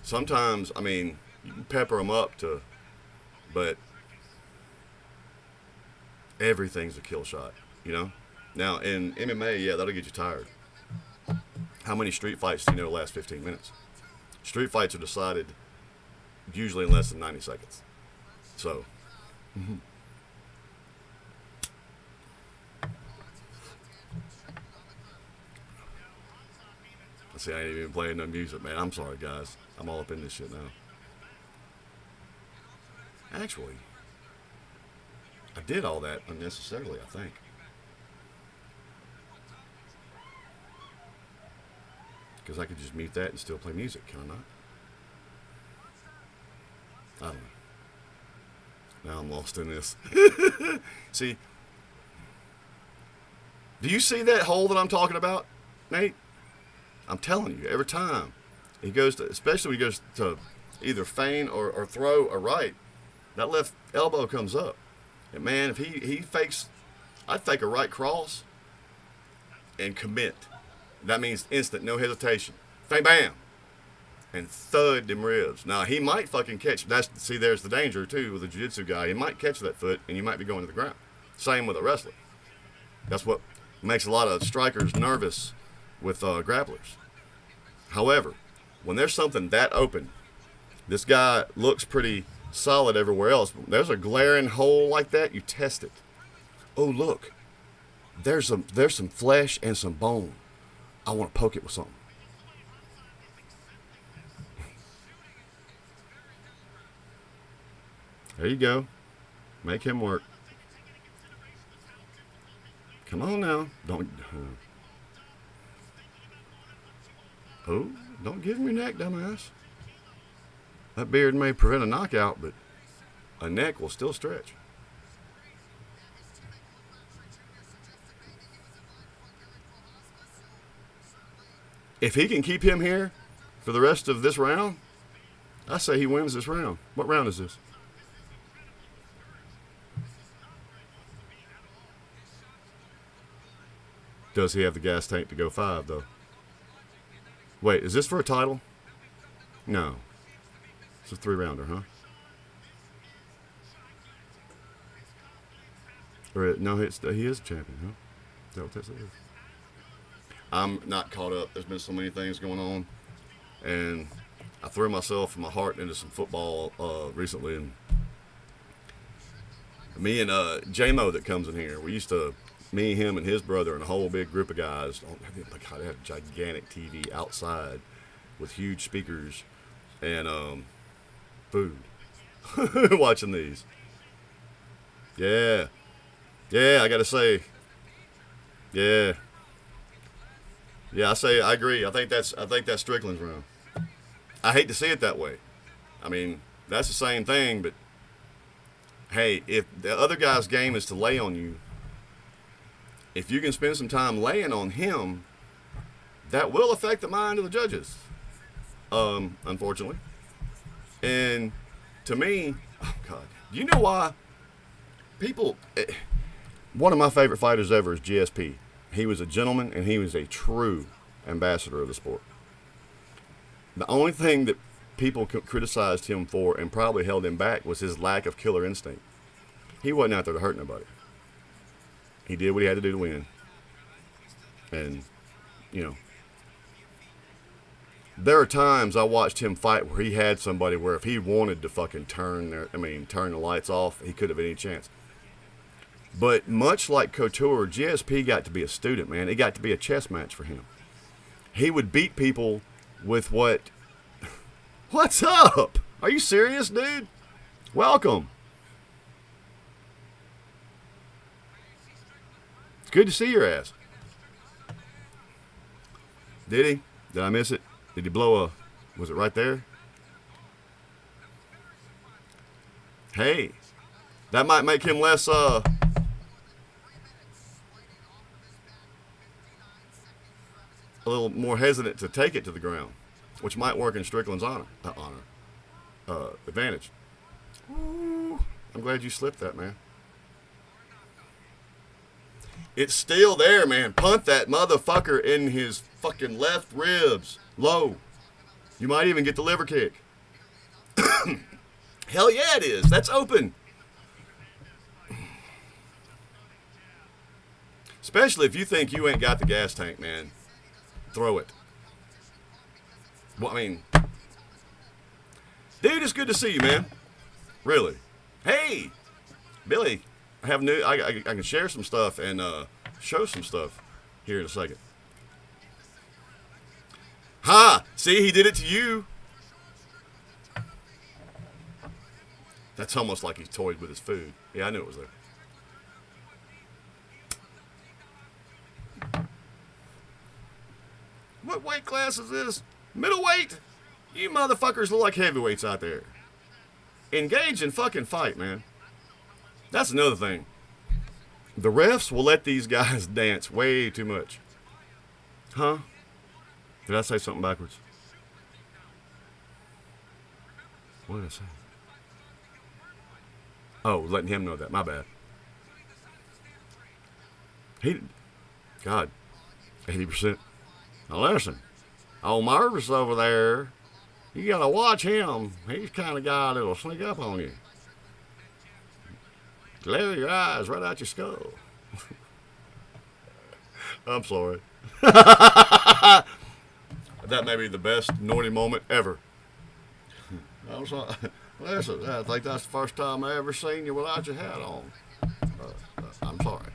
Sometimes, I mean, you can pepper them up but everything's a kill shot, you know? Now, in MMA, yeah, that'll get you tired. How many street fights do you know last 15 minutes? Street fights are decided usually in less than 90 seconds. So, see, I ain't even playing no music, man. I'm sorry, guys. I'm all up in this shit now. Actually, I did all that unnecessarily, I think. Because I could just mute that and still play music, can I not? I don't know. Now I'm lost in this. See, do you see that hole that I'm talking about, Nate? I'm telling you, every time he goes to, especially when he goes to either feint or throw a right, that left elbow comes up. And man, if he fakes, I'd fake a right cross and commit. That means instant, no hesitation. Bang, bam. And thud them ribs. Now, he might fucking catch. See, there's the danger, too, with a jiu-jitsu guy. He might catch that foot, and you might be going to the ground. Same with a wrestler. That's what makes a lot of strikers nervous with grapplers. However, when there's something that open, this guy looks pretty solid everywhere else. There's a glaring hole like that, you test it. Oh, look. There's some flesh and some bone. I want to poke it with something. There you go. Make him work. Come on now. Don't give him your neck, dumbass. That beard may prevent a knockout, but a neck will still stretch. If he can keep him here for the rest of this round, I say he wins this round. What round is this? Does he have the gas tank to go 5, though? Wait, is this for a title? No. It's a 3-rounder, huh? Or no, he is a champion, huh? Is that what this is? I'm not caught up. There's been so many things going on, and I threw myself and my heart into some football recently. And me and J-Mo that comes in here, we used to, me, him, and his brother, and a whole big group of guys. God, they had a gigantic TV outside with huge speakers and food. Watching these. Yeah, I gotta say, yeah. Yeah, I agree. I think that's Strickland's round. I hate to see it that way. I mean, that's the same thing, but hey, if the other guy's game is to lay on you, if you can spend some time laying on him, that will affect the mind of the judges, unfortunately. And to me, oh God, do you know why people? One of my favorite fighters ever is GSP. He was a gentleman, and he was a true ambassador of the sport. The only thing that people criticized him for and probably held him back was his lack of killer instinct. He wasn't out there to hurt nobody. He did what he had to do to win. And, you know, there are times I watched him fight where he had somebody where if he wanted to fucking turn the lights off, he could have any chance. But much like Couture, GSP got to be a student, man. It got to be a chess match for him. He would beat people with what What's up? Are you serious, dude? Welcome. It's good to see your ass. Did he? Did I miss it? Did he blow a... Was it right there? Hey. That might make him less, a little more hesitant to take it to the ground, which might work in Strickland's advantage. Ooh, I'm glad you slipped that, man. It's still there, man. Punt that motherfucker in his fucking left ribs. Low. You might even get the liver kick. Hell yeah, it is. That's open. Especially if you think you ain't got the gas tank, man. Throw it. Well, I mean, dude, it's good to see you, man. Really. Hey, Billy, I have new. I can share some stuff and show some stuff here in a second. Ha! See, he did it to you. That's almost like he's toyed with his food. Yeah, I knew it was there. What weight class is this? Middleweight? You motherfuckers look like heavyweights out there. Engage in fucking fight, man. That's another thing. The refs will let these guys dance way too much. Huh? Did I say something backwards? What did I say? Oh, letting him know that. My bad. God, 80%. Now listen, old Marvis over there, you gotta watch him. He's the kind of guy that'll sneak up on you. Glare your eyes right out your skull. I'm sorry. That may be the best naughty moment ever. I'm sorry. Listen, I think that's the first time I ever seen you without your hat on. I'm sorry.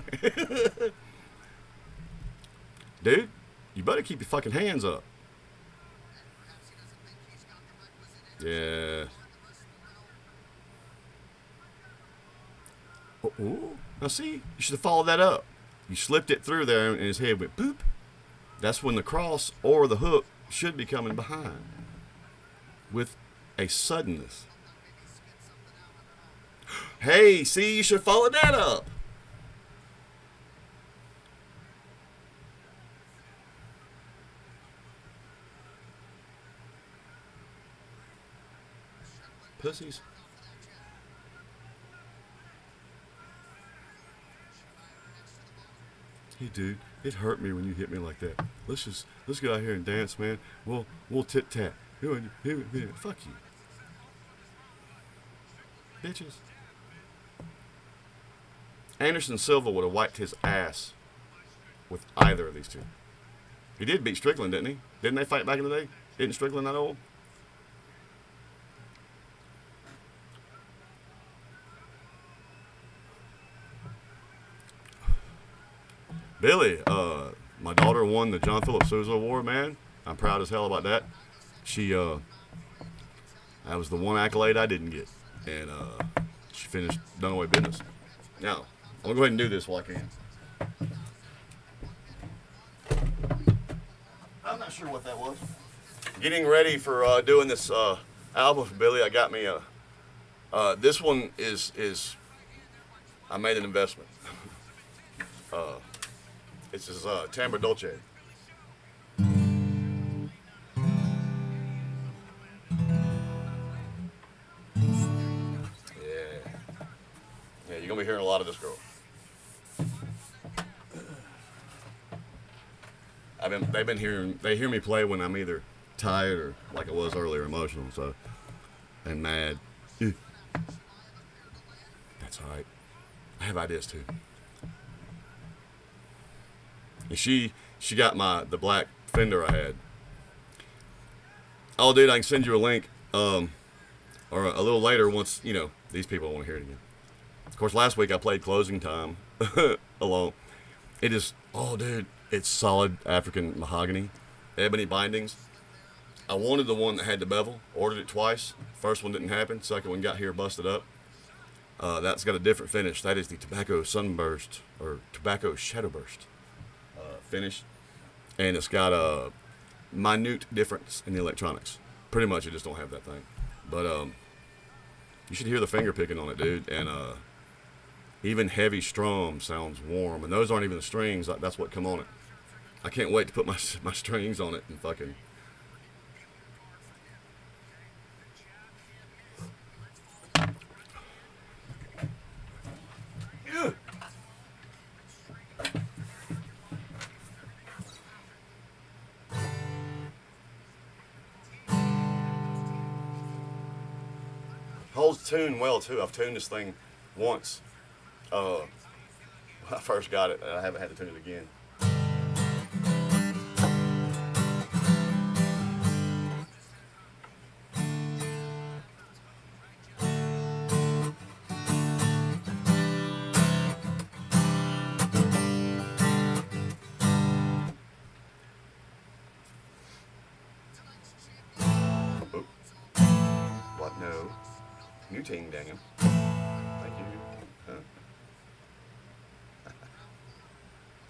Dude, you better keep your fucking hands up. Yeah. Oh, now see, you should have followed that up. You slipped it through there and his head went boop. That's when the cross or the hook should be coming behind with a suddenness. Hey, see, you should have followed that up. Pussies. Hey, dude, it hurt me when you hit me like that. Let's get out here and dance, man. We'll tit tat. Fuck you, bitches. Anderson Silva would have wiped his ass with either of these two. He did beat Strickland, didn't he? Didn't they fight back in the day? Isn't Strickland that old? Billy, my daughter won the John Philip Sousa Award, man. I'm proud as hell about that. That was the one accolade I didn't get. And she finished Dunaway business. Now, I'm going to go ahead and do this while I can. I'm not sure what that was. Getting ready for doing this album for Billy, I got me this one is I made an investment. It's his Timbre Dolce. Yeah, you're gonna be hearing a lot of this girl. They hear me play when I'm either tired or, like I was earlier, emotional, so, and mad. That's all right. I have ideas too. And she got the black Fender I had. Oh, dude, I can send you a link, or a little later once, these people want to hear it again. Of course, last week I played Closing Time alone. It is, oh, dude, it's solid African mahogany, ebony bindings. I wanted the one that had the bevel. Ordered it twice. First one didn't happen. Second one got here busted up. That's got a different finish. That is the tobacco sunburst or tobacco shadowburst finish, and it's got a minute difference in the electronics. Pretty much, you just don't have that thing. But you should hear the finger picking on it, dude. And even heavy strum sounds warm, and those aren't even the strings. That's what come on it. I can't wait to put my strings on it and fucking. Holds tune well too. I've tuned this thing once. When I first got it, I haven't had to tune it again. Oh. What? No. New team, dang him. Thank you. Huh.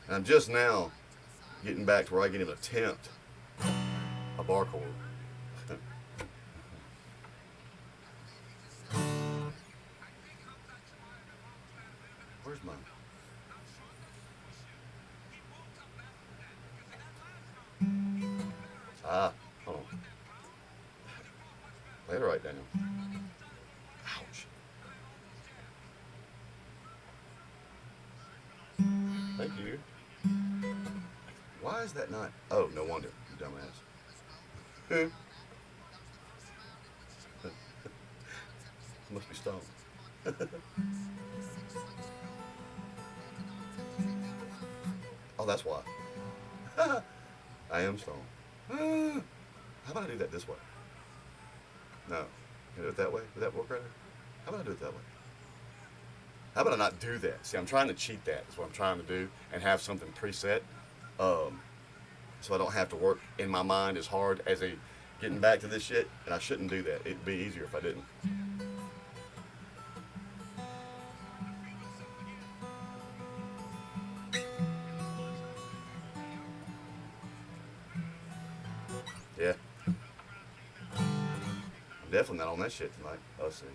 And I'm just now getting back to where I can even attempt a bar chord. Where's mine? Hold on. Play it right, Daniel. Ouch. Thank you. Why is that not? Oh, no wonder, you dumbass. Must be stoned. Oh, that's why. I am stoned. How about I do that this way? No. Can I do it that way? Would that work right? How about I do it that way? How about I not do that? See, I'm trying to cheat that. That's what I'm trying to do, and have something preset, so I don't have to work in my mind as hard as getting back to this shit. And I shouldn't do that. It'd be easier if I didn't. Yeah. I'm definitely not on that shit tonight. Let's see.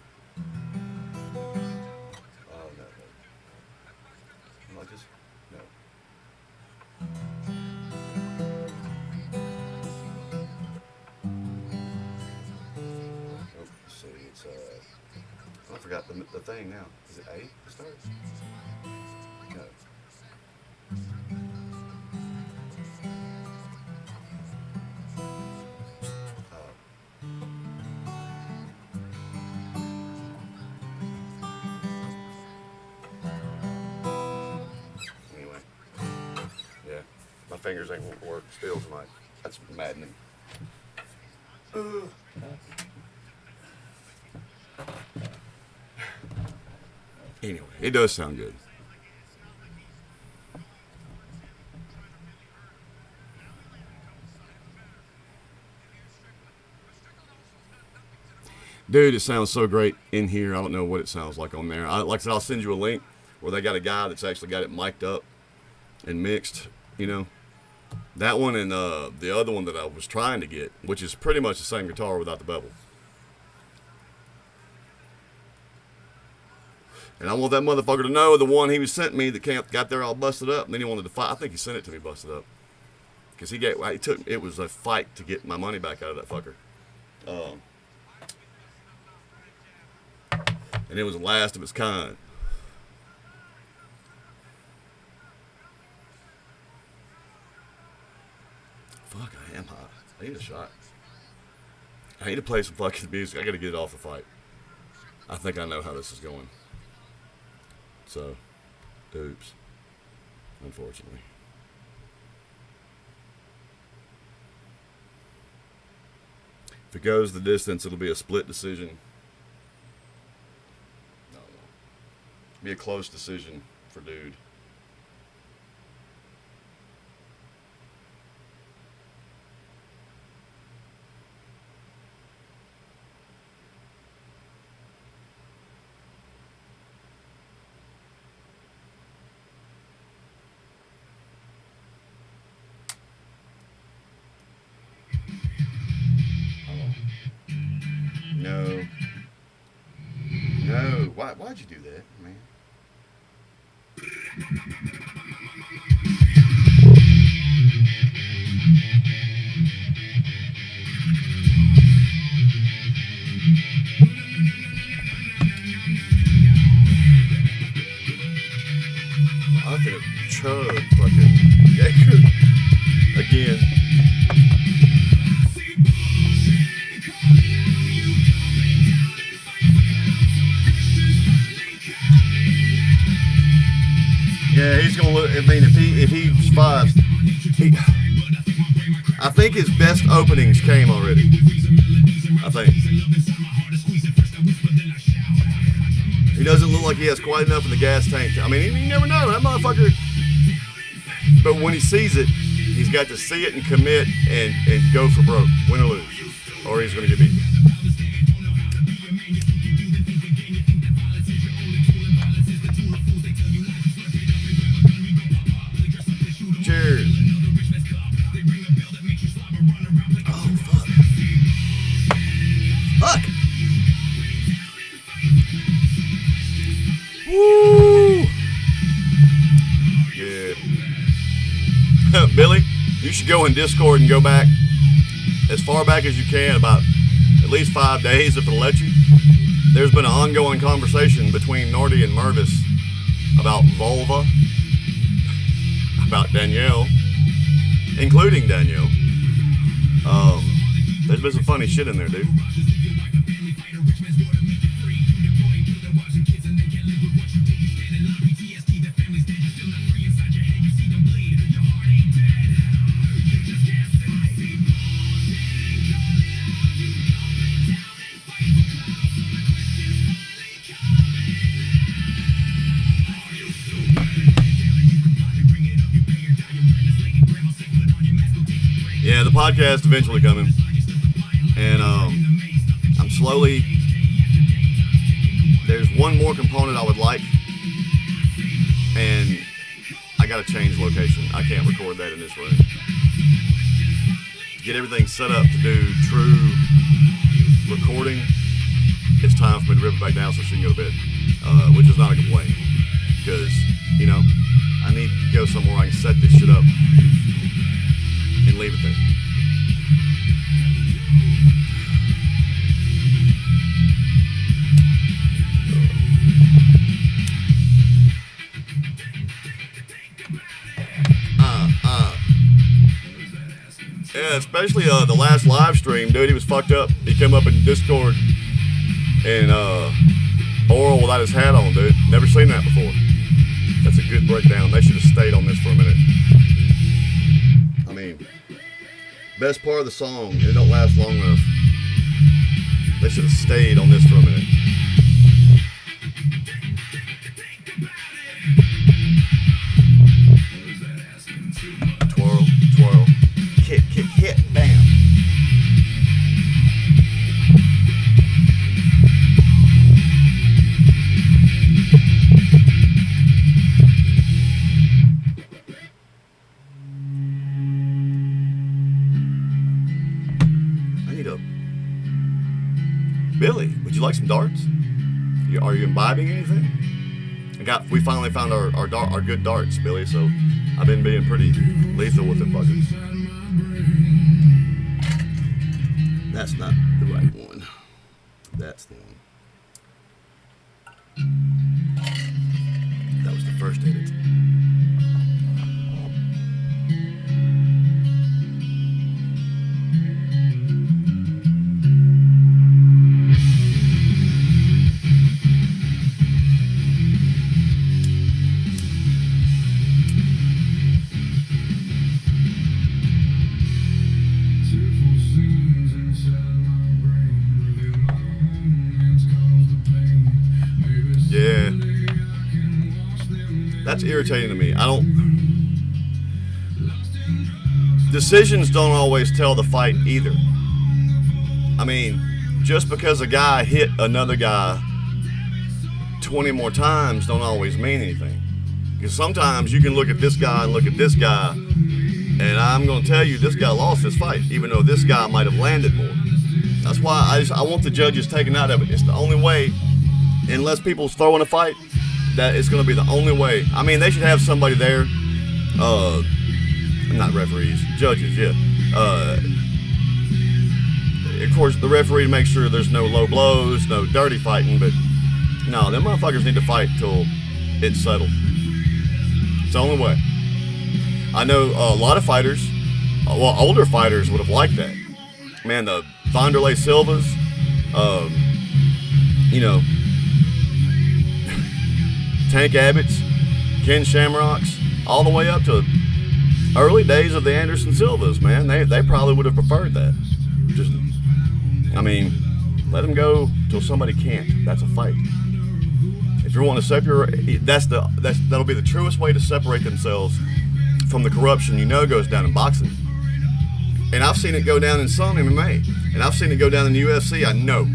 Oh, no. Like this? No. Oh, let's see. It's, I forgot the thing now. Is it A to start? No. Anyway. Yeah. My fingers ain't gonna work still tonight. That's maddening. Anyway, it does sound good. Dude, it sounds so great in here. I don't know what it sounds like on there. Like I said, I'll send you a link where they got a guy that's actually got it mic'd up and mixed, you know. That one and the other one that I was trying to get, which is pretty much the same guitar without the bevel. And I want that motherfucker to know the one he was sent me that got there all busted up, and then he wanted to fight. I think he sent it to me busted up. Because it was a fight to get my money back out of that fucker. And it was the last of its kind. Fuck, I am hot. I need a shot. I need to play some fucking music. I gotta get it off the fight. I think I know how this is going. So, oops. Unfortunately. If it goes the distance, it'll be a split decision. No. Be a close decision for dude. No. No. Why'd you do that, man? I'm gonna chug fucking Jaeger again. Yeah, he's gonna look. I mean, if he survives, I think his best openings came already. I think he doesn't look like he has quite enough in the gas tank. I mean, you never know, that motherfucker. But when he sees it, he's got to see it and commit and go for broke, win or lose, or he's gonna get beat. Cheers. Oh, fuck. Fuck. Woo. Yeah. Billy, you should go in Discord and go back as far back as you can, about at least 5 days if it'll let you. There's been an ongoing conversation between Nordy and Mervis about vulva, about Danielle, including Danielle. There's been some funny shit in there, dude. Yeah, the podcast eventually coming, and I'm slowly. There's one more component I would like, and I gotta change location. I can't record that in this room. Get everything set up to do true recording. It's time for me to rip it back down so she can go to bed, which is not a complaint, because I need to go somewhere I can set this shit up and leave it there. Yeah, especially the last live stream, dude. He was fucked up. He came up in Discord and oral without his hat on, dude. Never seen that before. That's a good breakdown. They should have stayed on this for a minute. I mean, best part of the song, and it don't last long enough. They should have stayed on this for a minute. Twirl, twirl, kick, kick, hit, bam. Billy, would you like some darts? Are you imbibing anything? We finally found our good darts, Billy, so I've been being pretty lethal with them fuckers. That's not the right one. That's the one. That was the first edit. That's irritating to me. Decisions don't always tell the fight either. I mean, just because a guy hit another guy 20 more times don't always mean anything. Because sometimes you can look at this guy and look at this guy, and I'm going to tell you this guy lost this fight, even though this guy might have landed more. That's why I want the judges taken out of it. It's the only way, unless people's throwing a fight, that it's going to be the only way. I mean, they should have somebody there. Not referees, judges. Yeah. Of course, the referee to make sure there's no low blows, no dirty fighting. But no, them motherfuckers need to fight till it's settled. It's the only way. I know a lot of fighters, well, older fighters would have liked that. Man, the Vanderlei Silvas, you know, Tank Abbott's, Ken Shamrock's, all the way up to early days of the Anderson Silvas, man. They probably would have preferred that. Just, I mean, let them go till somebody can't. That's a fight. If you want to separate, that'll be the truest way to separate themselves from the corruption goes down in boxing. And I've seen it go down in some MMA, and I've seen it go down in the UFC. I know,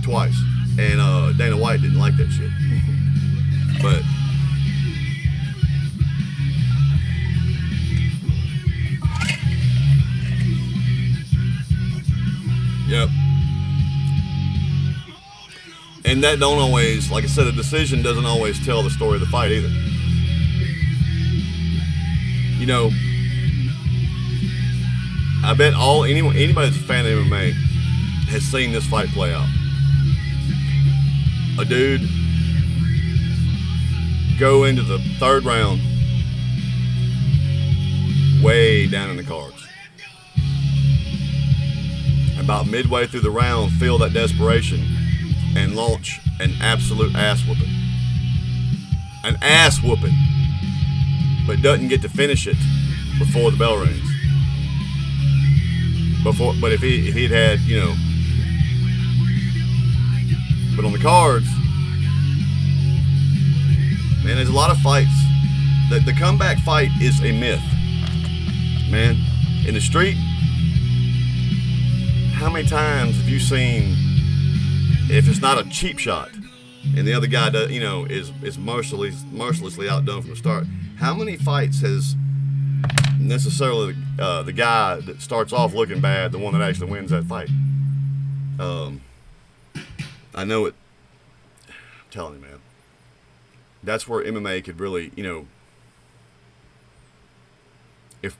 twice. And Dana White didn't like that shit. But yep. And that don't always, like I said, the decision doesn't always tell the story of the fight either. You know, I bet anybody that's a fan of MMA has seen this fight play out. A dude go into the third round way down in the cards. About midway through the round, feel that desperation and launch an absolute ass whooping. An ass whooping. But doesn't get to finish it before the bell rings. But if he'd had, but on the cards, man, there's a lot of fights. The comeback fight is a myth, man. In the street, how many times have you seen, if it's not a cheap shot, and the other guy does, is mercilessly outdone from the start? How many fights has necessarily the guy that starts off looking bad, the one that actually wins that fight? I know it. I'm telling you, man. That's where MMA could really, if,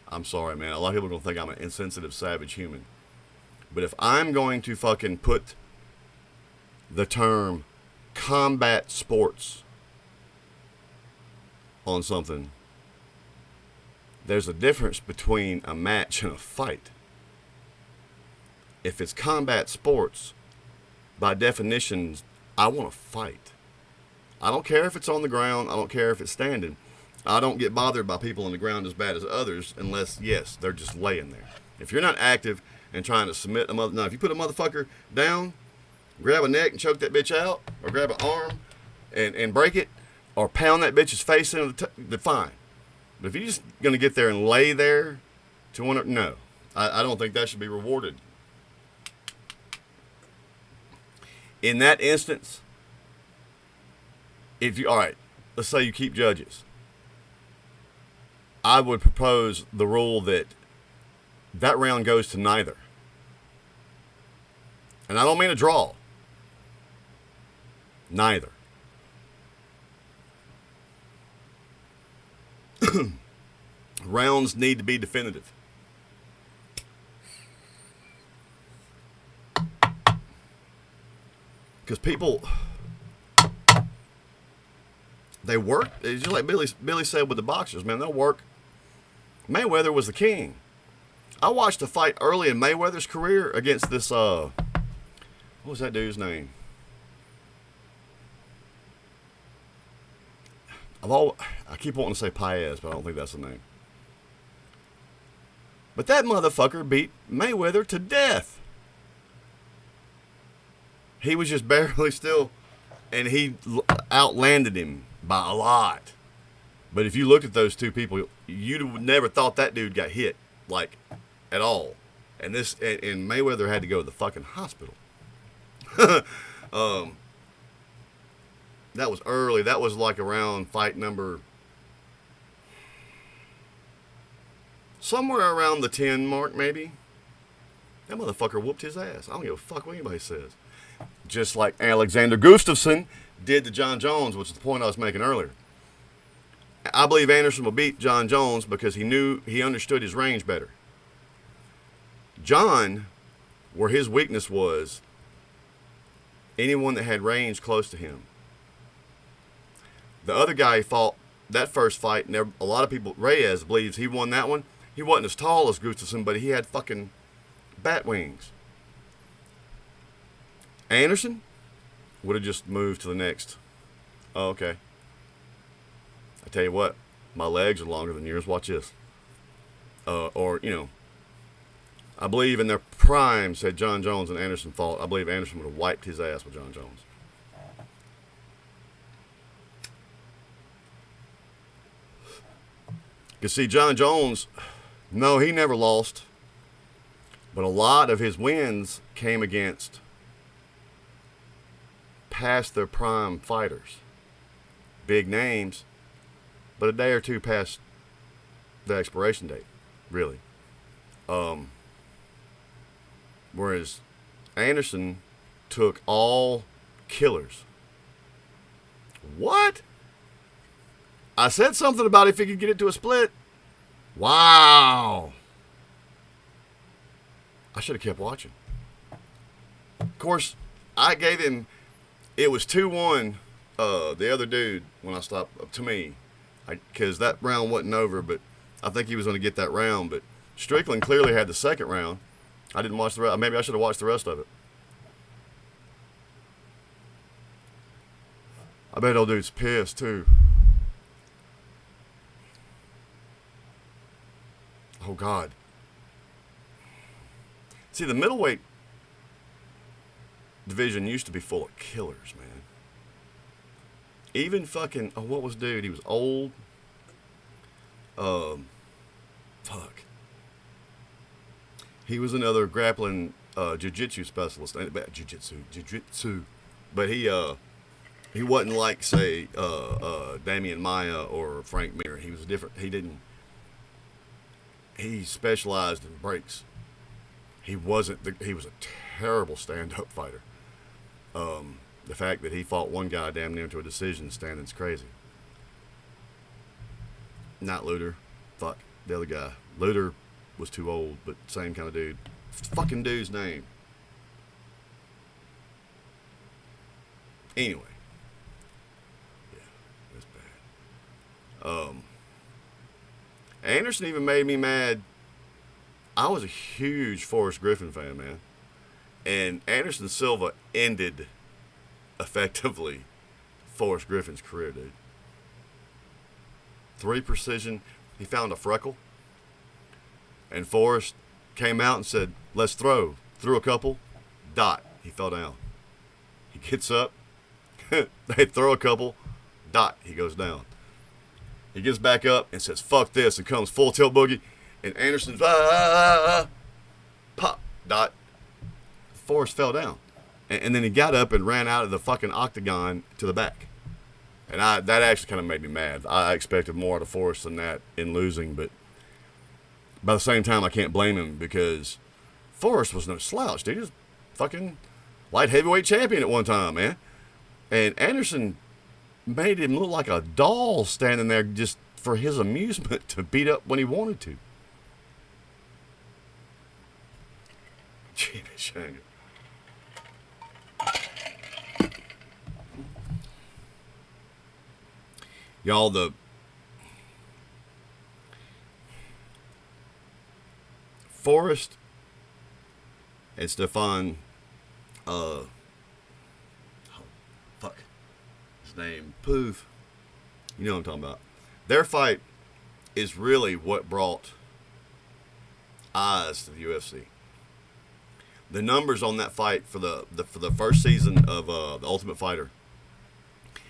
I'm sorry, man. A lot of people are going to think I'm an insensitive, savage human. But if I'm going to fucking put the term combat sports on something, there's a difference between a match and a fight. If it's combat sports, by definition, I want to fight. I don't care if it's on the ground. I don't care if it's standing. I don't get bothered by people on the ground as bad as others unless, yes, they're just laying there. If you're not active and trying to submit now, if you put a motherfucker down, grab a neck and choke that bitch out, or grab an arm and break it, or pound that bitch's face into the fine. But if you're just going to get there and lay there no. I don't think that should be rewarded. In that instance, all right, let's say you keep judges. I would propose the rule that round goes to neither. And I don't mean a draw. Neither. Rounds need to be definitive. Because people, they work. It's just like Billy said with the boxers, man. They'll work. Mayweather was the king. I watched a fight early in Mayweather's career against this, what was that dude's name? I keep wanting to say Paez, but I don't think that's the name. But that motherfucker beat Mayweather to death. He was just barely still, and he outlanded him by a lot. But if you looked at those two people, you'd have never thought that dude got hit, like, at all. And Mayweather had to go to the fucking hospital. That was early. That was like around fight number, somewhere around the 10 mark, maybe. That motherfucker whooped his ass. I don't give a fuck what anybody says. Just like Alexander Gustafsson did to John Jones, which is the point I was making earlier. I believe Anderson will beat John Jones because he understood his range better. John, where his weakness was, anyone that had range close to him. The other guy he fought that first fight, and a lot of people, Reyes believes he won that one. He wasn't as tall as Gustafsson, but he had fucking bat wings. Anderson would have just moved to the next. Oh, okay. I tell you what, my legs are longer than yours. Watch this. I believe in their prime, said John Jones and Anderson fought, I believe Anderson would have wiped his ass with John Jones. You see, John Jones, no, he never lost. But a lot of his wins came against past their prime fighters. Big names, but a day or two past the expiration date, really. Whereas Anderson took all killers. What? I said something about if he could get it to a split. Wow. I should have kept watching. Of course, I gave him, it was 2-1, the other dude, when I stopped, to me. Because that round wasn't over, but I think he was going to get that round. But Strickland clearly had the second round. I didn't watch the rest. Maybe I should have watched the rest of it. I bet old dude's pissed, too. Oh, God. See, the middleweight division used to be full of killers, man. Even fucking, what was dude? He was old. Fuck. He was another grappling jiu-jitsu specialist. Jiu-jitsu. But he wasn't like, say, Damian Maia or Frank Mir. He was different. He specialized in breaks. He was a terrible stand-up fighter. The fact that he fought one guy damn near to a decision standing's crazy. Not Luter. Fuck. The other guy. Luter was too old, but same kind of dude. Fucking dude's name. Anyway. Yeah, that's bad. Anderson even made me mad. I was a huge Forrest Griffin fan, man. And Anderson Silva ended, effectively, Forrest Griffin's career, dude. 3 precision. He found a freckle. And Forrest came out and said, let's throw. Threw a couple. Dot. He fell down. He gets up. They throw a couple. Dot. He goes down. He gets back up and says, fuck this, and comes full tilt boogie. And Anderson's, pop. Dot. Forrest fell down. And then he got up and ran out of the fucking octagon to the back. And that actually kind of made me mad. I expected more out of Forrest than that in losing, but by the same time, I can't blame him because Forrest was no slouch, dude. He was fucking light heavyweight champion at one time, man. And Anderson made him look like a doll standing there just for his amusement to beat up when he wanted to. Jimmy Shanger. Y'all, the Forrest and Stefan, fuck, his name, Poof, you know what I'm talking about. Their fight is really what brought eyes to the UFC. The numbers on that fight for the first season of The Ultimate Fighter,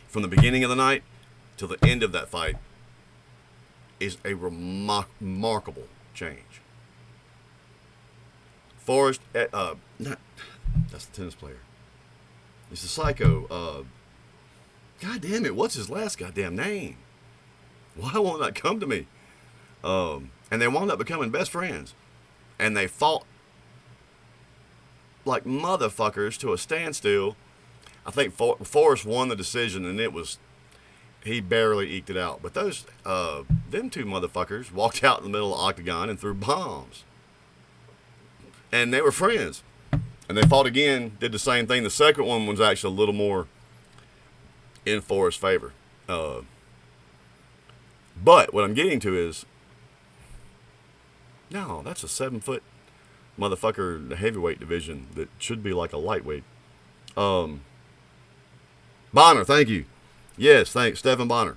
from the beginning of the night till the end of that fight, is a remarkable change. Forrest, that's the tennis player. He's a psycho. God damn it, what's his last goddamn name? Why won't that come to me? And they wound up becoming best friends. And they fought like motherfuckers to a standstill. I think Forrest won the decision, and he barely eked it out. But them two motherfuckers walked out in the middle of the octagon and threw bombs. And they were friends. And they fought again, did the same thing. The second one was actually a little more in Forrest's favor. But what I'm getting to is, no, that's a 7-foot motherfucker in the heavyweight division that should be like a lightweight. Bonner, thank you. Yes, thanks, Stephen Bonner.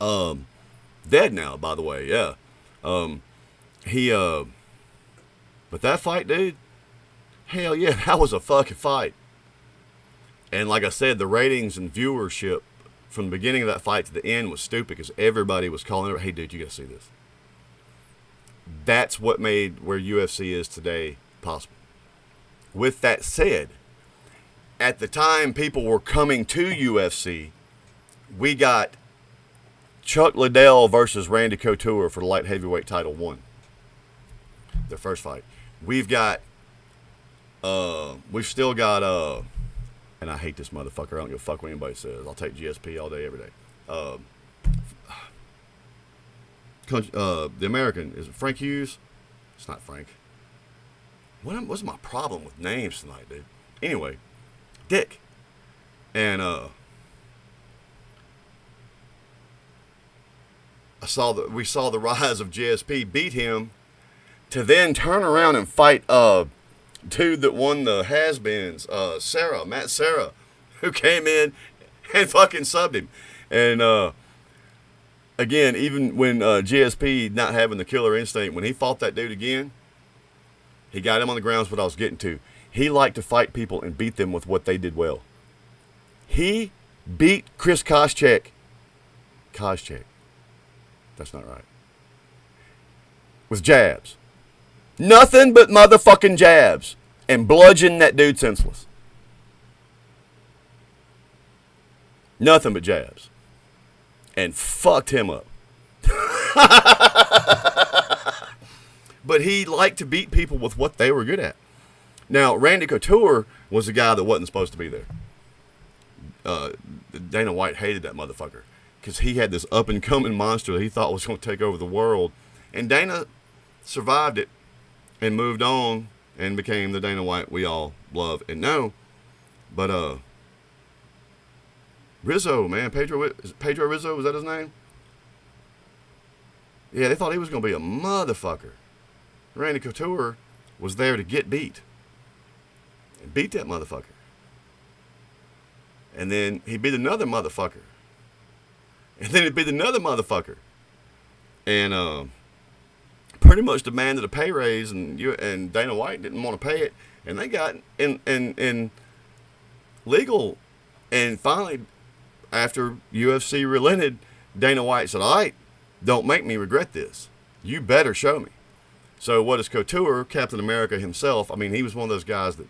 Dead now, by the way, yeah. But that fight, dude, hell yeah, that was a fucking fight. And like I said, the ratings and viewership from the beginning of that fight to the end was stupid because everybody was calling it, hey dude, you gotta see this. That's what made where UFC is today possible. With that said, at the time people were coming to UFC, we got Chuck Liddell versus Randy Couture for the light heavyweight title 1. Their first fight. We've still got, and I hate this motherfucker. I don't give a fuck what anybody says. I'll take GSP all day, every day. The American, is it Frank Hughes? It's not Frank. What's my problem with names tonight, dude? Anyway, Dick. And we saw the rise of GSP beat him to then turn around and fight dude that won the has-beens, Matt Serra, who came in and fucking subbed him. And again, even when GSP not having the killer instinct, when he fought that dude again, he got him on the grounds. What I was getting to, he liked to fight people and beat them with what they did well. He beat Chris Koscheck. That's not right. With jabs. Nothing but motherfucking jabs. And bludgeoned that dude senseless. Nothing but jabs. And fucked him up. But he liked to beat people with what they were good at. Now, Randy Couture was the guy that wasn't supposed to be there. Dana White hated that motherfucker. Because he had this up-and-coming monster that he thought was going to take over the world. And Dana survived it and moved on and became the Dana White we all love and know. But Rizzo, man, Pedro Rizzo, was that his name? Yeah, they thought he was going to be a motherfucker. Randy Couture was there to get beat. And beat that motherfucker. And then he beat another motherfucker. And then he beat another motherfucker. And pretty much demanded a pay raise, and Dana White didn't want to pay it. And they got in legal. And finally, after UFC relented, Dana White said, all right, don't make me regret this. You better show me. So what is Couture, Captain America himself, I mean, he was one of those guys that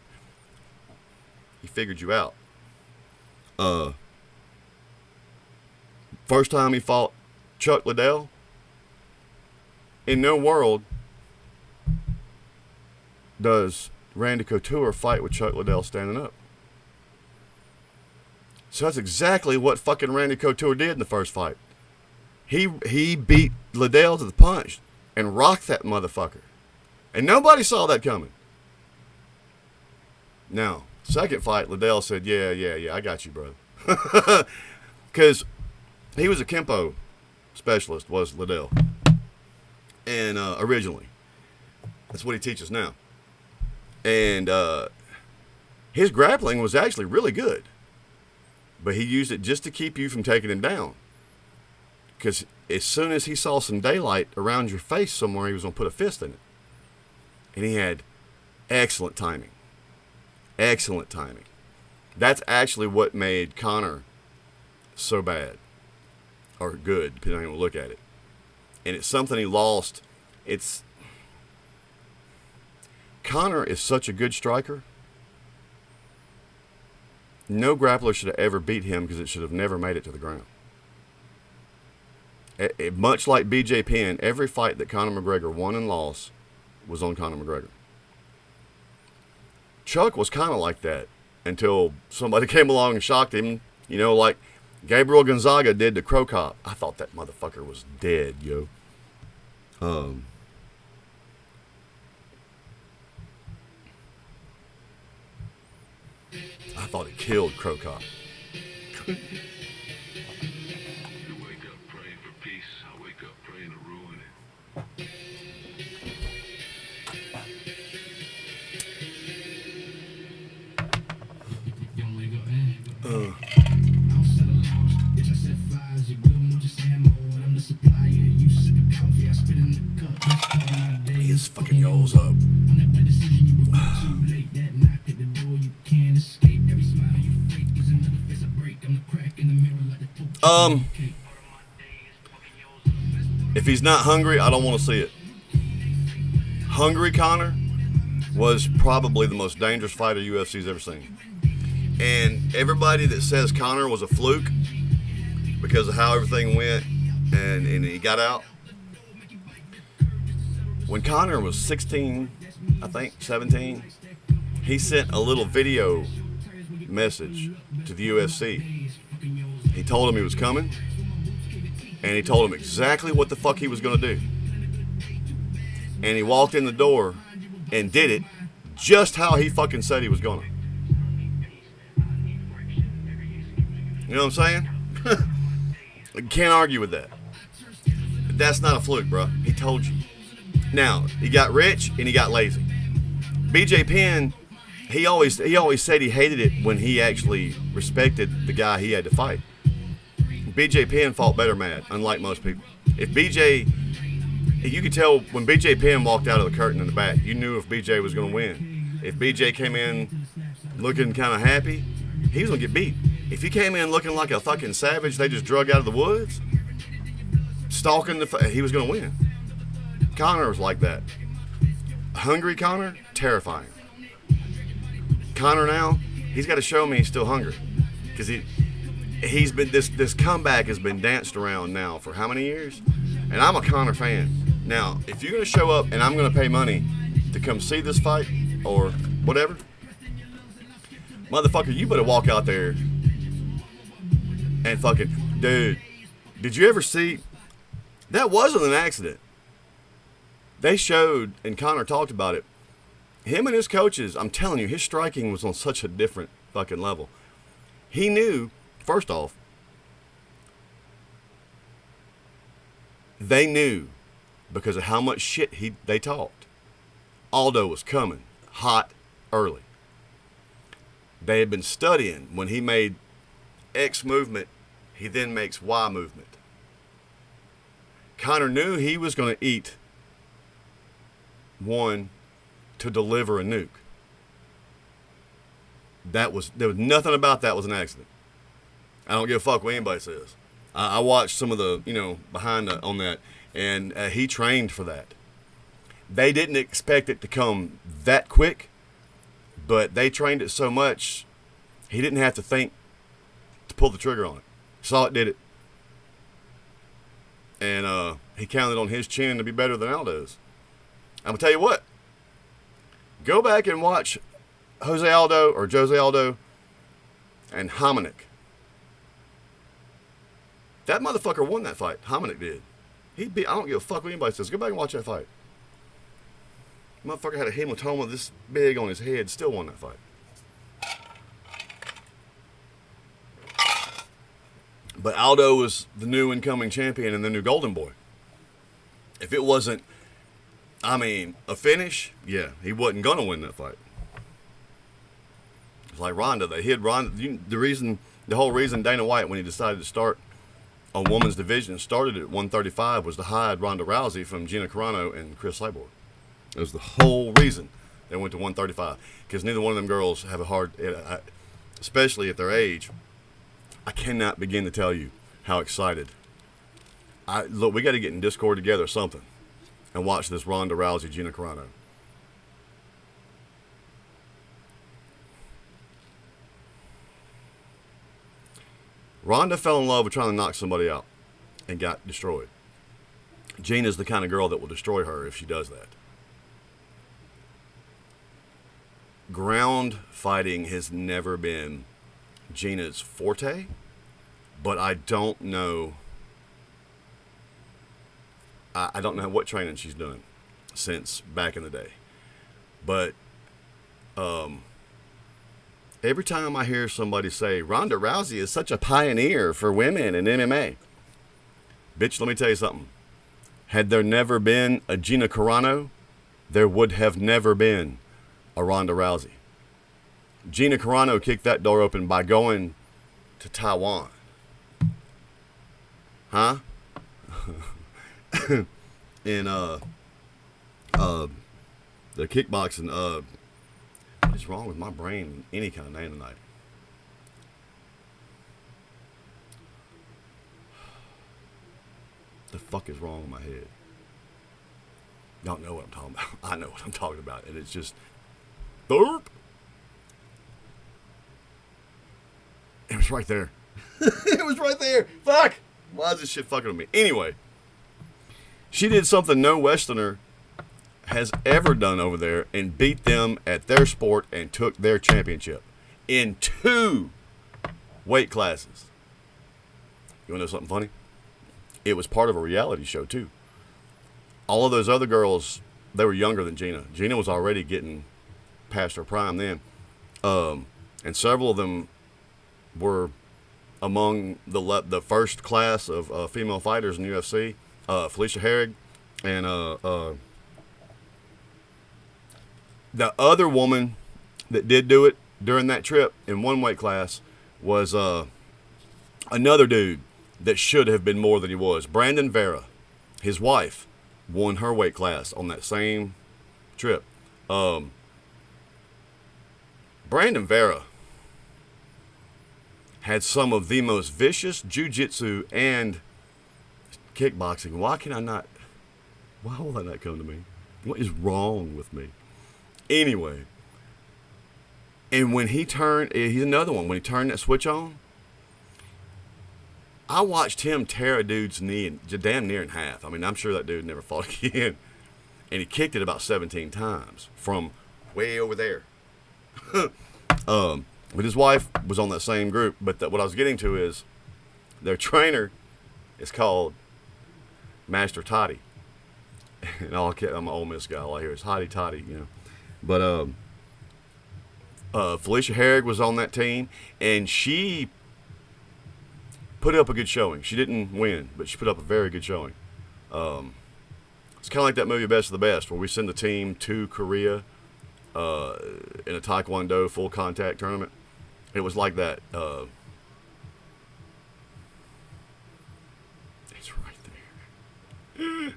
he figured you out. First time he fought Chuck Liddell, in no world does Randy Couture fight with Chuck Liddell standing up. So that's exactly what fucking Randy Couture did in the first fight. He beat Liddell to the punch and rocked that motherfucker. And nobody saw that coming. Now, second fight, Liddell said, yeah, I got you, bro. Because he was a Kempo specialist, was Liddell. And originally. That's what he teaches now. And his grappling was actually really good. But he used it just to keep you from taking him down. Because as soon as he saw some daylight around your face somewhere, he was going to put a fist in it. And he had excellent timing. Excellent timing. That's actually what made Conor so bad. Or good, depending on how you look at it. And it's something he lost. Conor is such a good striker. No grappler should have ever beat him because it should have never made it to the ground. Much like BJ Penn, every fight that Conor McGregor won and lost was on Conor McGregor. Chuck was kind of like that until somebody came along and shocked him, like Gabriel Gonzaga did to Crow Cop. I thought that motherfucker was dead, yo. I thought he killed Crow Cop. You wake up praying for peace. I wake up praying to ruin it. His fucking yells up. If he's not hungry, I don't want to see it. Hungry Connor was probably the most dangerous fighter UFC's ever seen. And everybody that says Connor was a fluke because of how everything went and he got out. When Connor was 16, I think, 17, he sent a little video message to the UFC. He told him he was coming, and he told him exactly what the fuck he was going to do. And he walked in the door and did it just how he fucking said he was going to. You know what I'm saying? Can't argue with that. That's not a fluke, bro. He told you. Now, he got rich and he got lazy. BJ Penn, he always said he hated it when he actually respected the guy he had to fight. BJ Penn fought better mad, unlike most people. You could tell when BJ Penn walked out of the curtain in the back, you knew if BJ was going to win. If BJ came in looking kind of happy, he was going to get beat. If he came in looking like a fucking savage they just drug out of the woods, stalking he was going to win. Connor was like that. Hungry Connor, terrifying. Connor now, he's got to show me he's still hungry. Because he's been, this comeback has been danced around now for how many years? And I'm a Connor fan. Now, if you're going to show up and I'm going to pay money to come see this fight or whatever, motherfucker, you better walk out there and fucking, dude, did you ever see, that wasn't an accident. They showed, and Connor talked about it, him and his coaches, I'm telling you, his striking was on such a different fucking level. He knew, first off, they knew because of how much shit they talked. Aldo was coming hot early. They had been studying when he made X movement, he then makes Y movement. Connor knew he was going to eat one to deliver a nuke. There was nothing about that was an accident. I don't give a fuck what anybody says. I watched some of the, behind on that, and he trained for that. They didn't expect it to come that quick, but they trained it so much, he didn't have to think to pull the trigger on it. Saw it, did it. And he counted on his chin to be better than Aldo's. I'm going to tell you what. Go back and watch Jose Aldo and Hominick. That motherfucker won that fight. Hominick did. I don't give a fuck what anybody says. Go back and watch that fight. Motherfucker had a hematoma this big on his head, still won that fight. But Aldo was the new incoming champion and the new golden boy. If it wasn't, a finish, yeah, he wasn't going to win that fight. It's like Ronda. They hid Ronda. The whole reason Dana White, when he decided to start a woman's division, started at 135 was to hide Ronda Rousey from Gina Carano and Chris Cyborg. That was the whole reason they went to 135. Because neither one of them girls have a hard, especially at their age. I cannot begin to tell you how excited. Look, we got to get in Discord together or something and watch this Ronda Rousey Gina Carano. Ronda fell in love with trying to knock somebody out and got destroyed. Gina's the kind of girl that will destroy her if she does that. ground fighting has never been Gina's forte, but I don't know. I don't know what training she's done since back in the day, but every time I hear somebody say Ronda Rousey is such a pioneer for women in MMA, bitch, let me tell you something. Had there never been a Gina Carano, there would have never been a Ronda Rousey. Gina Carano kicked that door open by going to Taiwan. Huh? In the kickboxing, what is wrong with my brain any kind of name tonight? The fuck is wrong with my head? Y'all know what I'm talking about. I know what I'm talking about. And it's just burp. It was right there. It was right there. Fuck. Why is this shit fucking with me? Anyway, she did something no Westerner has ever done over there and beat them at their sport and took their championship in 2 weight classes. You want to know something funny? It was part of a reality show too. All of those other girls, they were younger than Gina. Gina was already getting past her prime then. And several of them were among the first class of female fighters in UFC. Felicia Herrig and the other woman that did do it during that trip in one weight class was another dude that should have been more than he was. Brandon Vera, his wife, won her weight class on that same trip. Brandon Vera had some of the most vicious jiu-jitsu and kickboxing. Why will that not come to me? What is wrong with me? Anyway, and when he turned, he's another one, when he turned that switch on, I watched him tear a dude's knee damn near in half. I mean, I'm sure that dude never fought again. And he kicked it about 17 times from way over there. But his wife was on that same group. But what I was getting to is their trainer is called Master Toddy. And I'm an Ole Miss guy. All I hear is Hotty Toddy, you know. But Felicia Herrig was on that team, and she put up a good showing. She didn't win, but she put up a very good showing. It's kind of like that movie Best of the Best, where we send the team to Korea in a Taekwondo full contact tournament. It was like that. It's right there.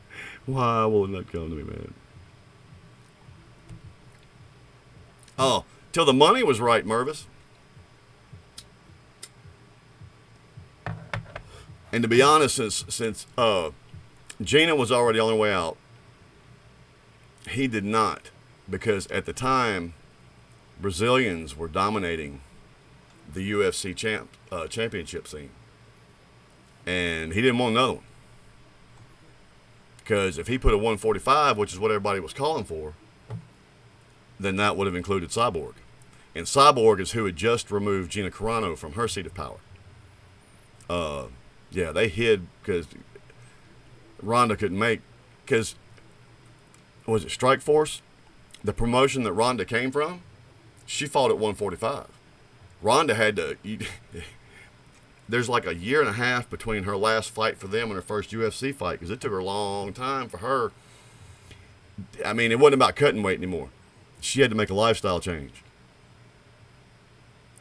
Why will it not come to me, man? Oh, till the money was right, Mervis. And to be honest, since Gina was already on her way out, he did not, because at the time, Brazilians were dominating the UFC championship scene, and he didn't want another one. Because if he put a 145, which is what everybody was calling for, then that would have included Cyborg. And Cyborg is who had just removed Gina Carano from her seat of power. Yeah, they hid because Ronda couldn't make, because, was it Strike Force? The promotion that Ronda came from, she fought at 145. Ronda had to, there's like a year and a half between her last fight for them and her first UFC fight, because it took her a long time for her. I mean, it wasn't about cutting weight anymore. She had to make a lifestyle change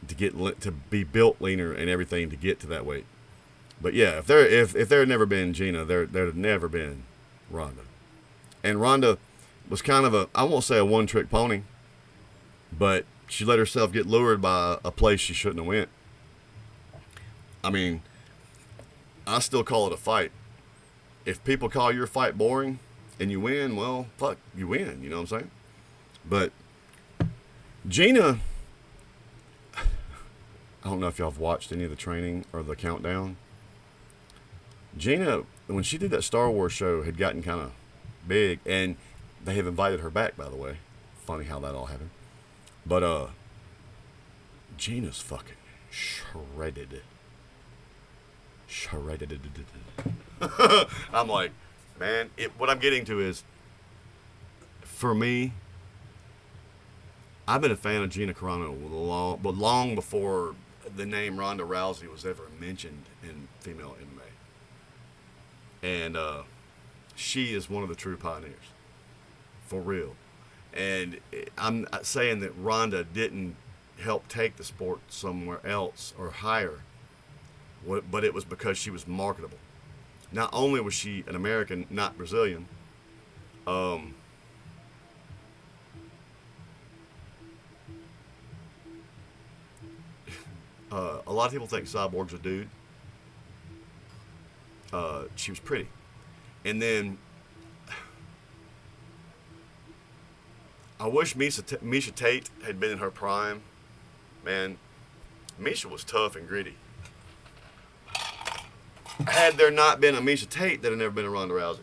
to be built leaner and everything to get to that weight. But yeah, if there had never been Gina, there had never been Ronda. And Ronda was kind of I won't say a one-trick pony, but she let herself get lured by a place she shouldn't have went. I mean, I still call it a fight. If people call your fight boring and you win, well, fuck, you win, you know what I'm saying? But Gina, I don't know if y'all have watched any of the training or the countdown. Gina, when she did that Star Wars show, had gotten kind of big, and they have invited her back, by the way. Funny how that all happened. But Gina's fucking shredded. Shredded. I'm like, man, what I'm getting to is, for me, I've been a fan of Gina Carano long before the name Ronda Rousey was ever mentioned in female MMA. And she is one of the true pioneers. For real. And I'm not saying that Ronda didn't help take the sport somewhere else or higher, but it was because she was marketable. Not only was she an American, not Brazilian, a lot of people think Cyborg's a dude. She was pretty. And then I wish Misha Tate had been in her prime. Man, Misha was tough and gritty. Had there not been a Misha Tate, there'd have never been a Ronda Rousey.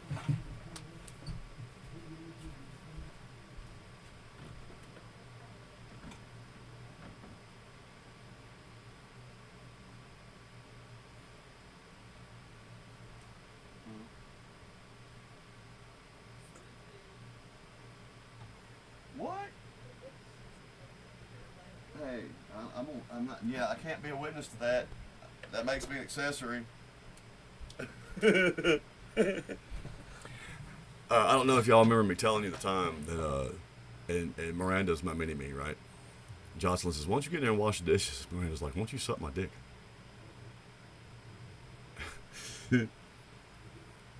What? Hey, I'm not. Yeah, I can't be a witness to that. That makes me an accessory. I don't know if y'all remember me telling you the time that, and Miranda's my mini-me, right? Jocelyn says, why don't you get in there and wash the dishes? Miranda's like, why don't you suck my dick?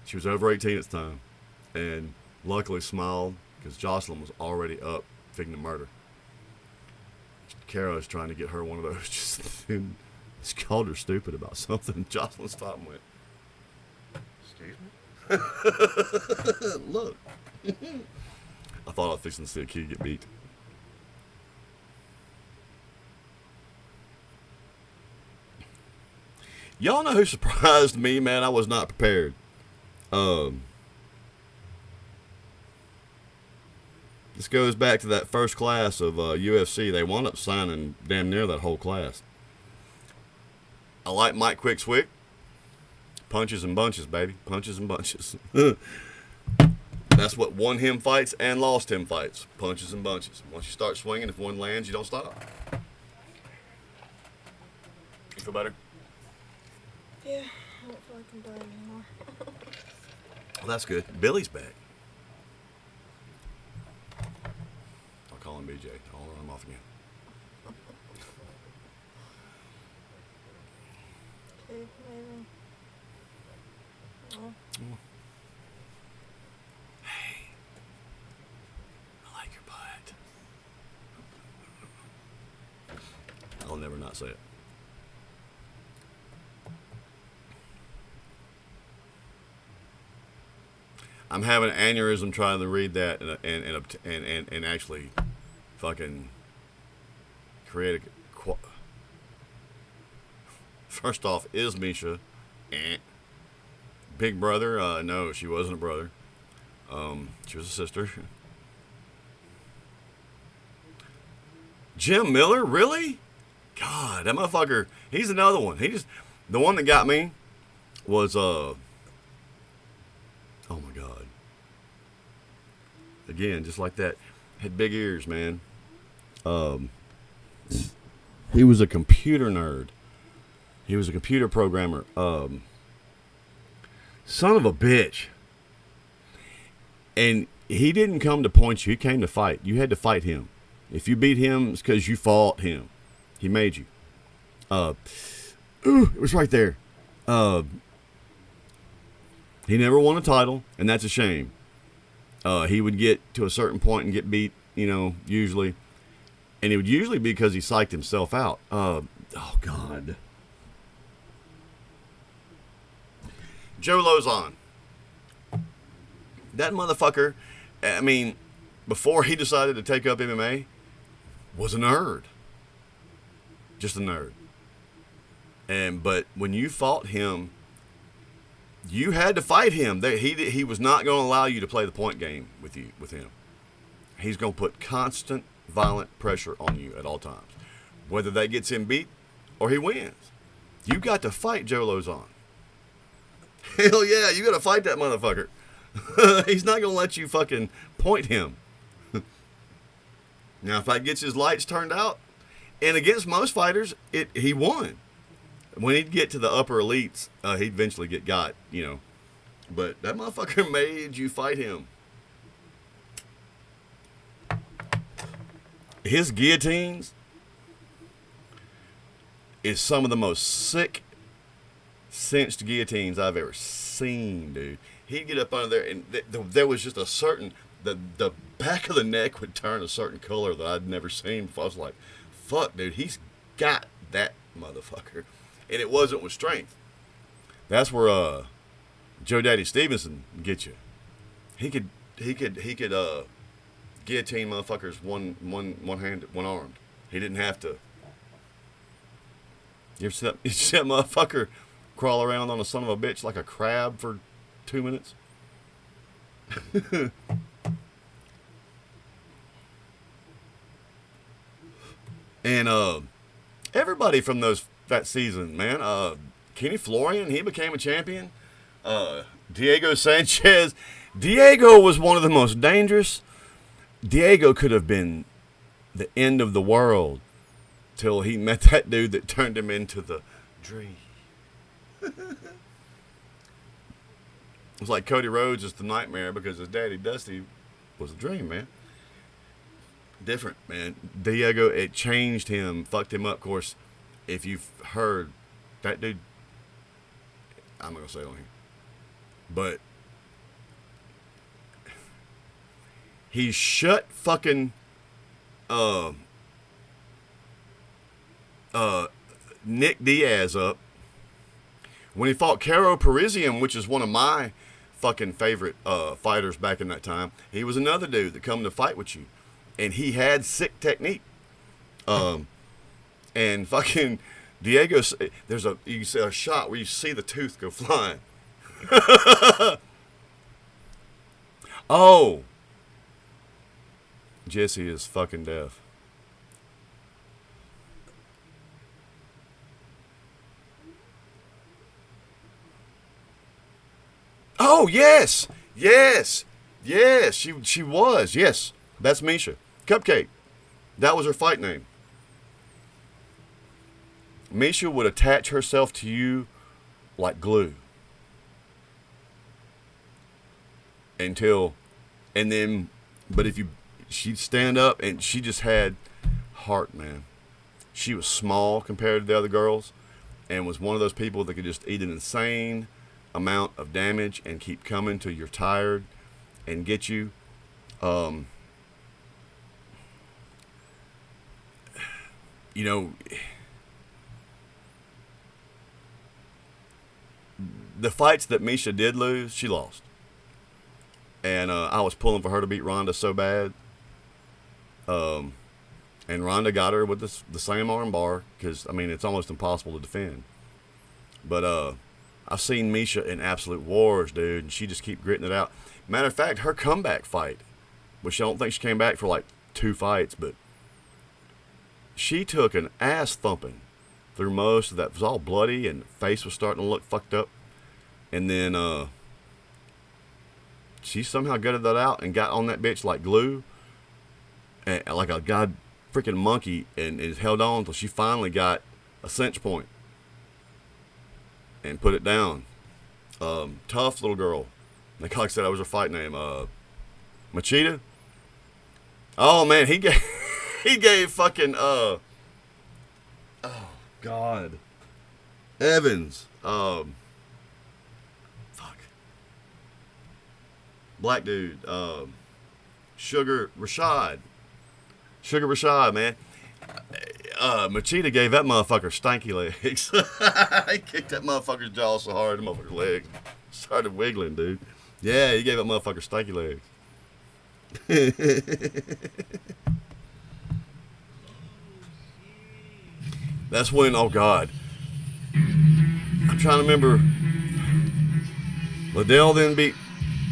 She was over 18 at the time, and luckily smiled because Jocelyn was already up figuring to murder. Kara was trying to get her one of those, just called her stupid about something. Jocelyn stopped and went, excuse me? Look. I thought I was fixing to see a kid get beat. Y'all know who surprised me, man? I was not prepared. This goes back to that first class of UFC. They wound up signing damn near that whole class. I like Mike Quick-Swick. Punches and bunches, baby. Punches and bunches. That's what won him fights and lost him fights. Punches and bunches. Once you start swinging, if one lands, you don't stop. You feel better? Yeah, I don't feel like I'm dying anymore. Well, that's good. Billy's back. I'll call him BJ. I'll run him off again. Okay, maybe. Oh. Hey, I like your butt. I'll never not say it. I'm having an aneurysm trying to read that and actually fucking create a. First off, is Misha? Big brother? No, she wasn't a brother. She was a sister. Jim Miller, really? God, that motherfucker. He's another one. The one that got me was oh my God. Again, just like that, had big ears, man. He was a computer nerd. He was a computer programmer. Son of a bitch. And he didn't come to point you. He came to fight. You had to fight him. If you beat him, it's because you fought him. He made you. It was right there. He never won a title, and that's a shame. He would get to a certain point and get beat, usually. And it would usually be because he psyched himself out. Oh, God. Joe Lozon. That motherfucker, I mean, before he decided to take up MMA, was a nerd. Just a nerd. But when you fought him, you had to fight him. He was not going to allow you to play the point game with him. He's going to put constant violent pressure on you at all times. Whether that gets him beat or he wins. You got to fight Joe Lozon. Hell yeah, you got to fight that motherfucker. He's not going to let you fucking point him. Now, if that gets his lights turned out, and against most fighters, he won. When he'd get to the upper elites, he'd eventually get got, you know. But that motherfucker made you fight him. His guillotines is some of the most sick cinched guillotines I've ever seen, dude. He'd get up under there, and there was just a certain, the back of the neck would turn a certain color that I'd never seen before. I was like, fuck, dude, he's got that motherfucker. And it wasn't with strength. That's where Joe Daddy Stevenson get you. He could guillotine motherfuckers one hand, one armed. He didn't have to. You ever see that motherfucker crawl around on a son of a bitch like a crab for 2 minutes? And everybody from that season, man. Kenny Florian, he became a champion. Diego Sanchez. Diego was one of the most dangerous. Diego could have been the end of the world till he met that dude that turned him into the dream. It was like Cody Rhodes is the nightmare because his daddy Dusty was a dream, man. Different, man. Diego, it changed him, fucked him up. Of course, if you've heard that dude, I'm not gonna say it on here, but he shut fucking Nick Diaz up when he fought Caro Parisian, which is one of my fucking favorite fighters back in that time. He was another dude that come to fight with you, and he had sick technique. And fucking Diego, there's a shot where you see the tooth go flying. Oh, Jesse is fucking deaf. Oh, yes. She was. Yes. That's Misha. Cupcake. That was her fight name. Misha would attach herself to you like glue. She'd stand up and she just had heart, man. She was small compared to the other girls and was one of those people that could just eat an insane amount of damage and keep coming till you're tired and get you. You know, the fights that Misha did lose, she lost. And I was pulling for her to beat Ronda so bad. And Ronda got her with the same arm bar because, I mean, it's almost impossible to defend. But I've seen Misha in absolute wars, dude, and she just keep gritting it out. Matter of fact, her comeback fight, which I don't think she came back for like 2 fights, but she took an ass thumping through most of that. It was all bloody and face was starting to look fucked up. And then she somehow gutted that out and got on that bitch like glue, and like a god freaking monkey, and is held on until she finally got a cinch point and put it down. Tough little girl. Like I said, that was her fight name. Machida. Oh man, he gave fucking oh god, Evans. Black dude. Sugar Rashad, man. Machida gave that motherfucker stanky legs. He kicked that motherfucker's jaw so hard, the motherfucker's legs started wiggling, dude. Yeah, he gave that motherfucker stanky legs. That's when, oh God, I'm trying to remember. Liddell then beat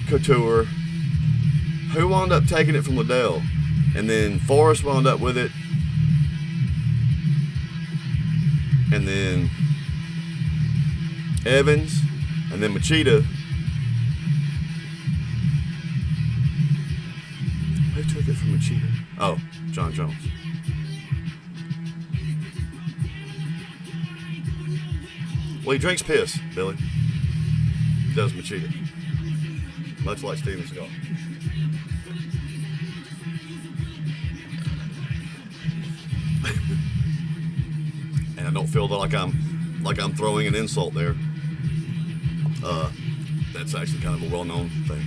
Couture. Who wound up taking it from Liddell? And then Forrest wound up with it. And then Evans. And then Machida. Who took it from Machida? Oh, John Jones. Well, he drinks piss, Billy. He does Machida. Much like Steven Seagal. And I don't feel like I'm throwing an insult there. That's actually kind of a well-known thing.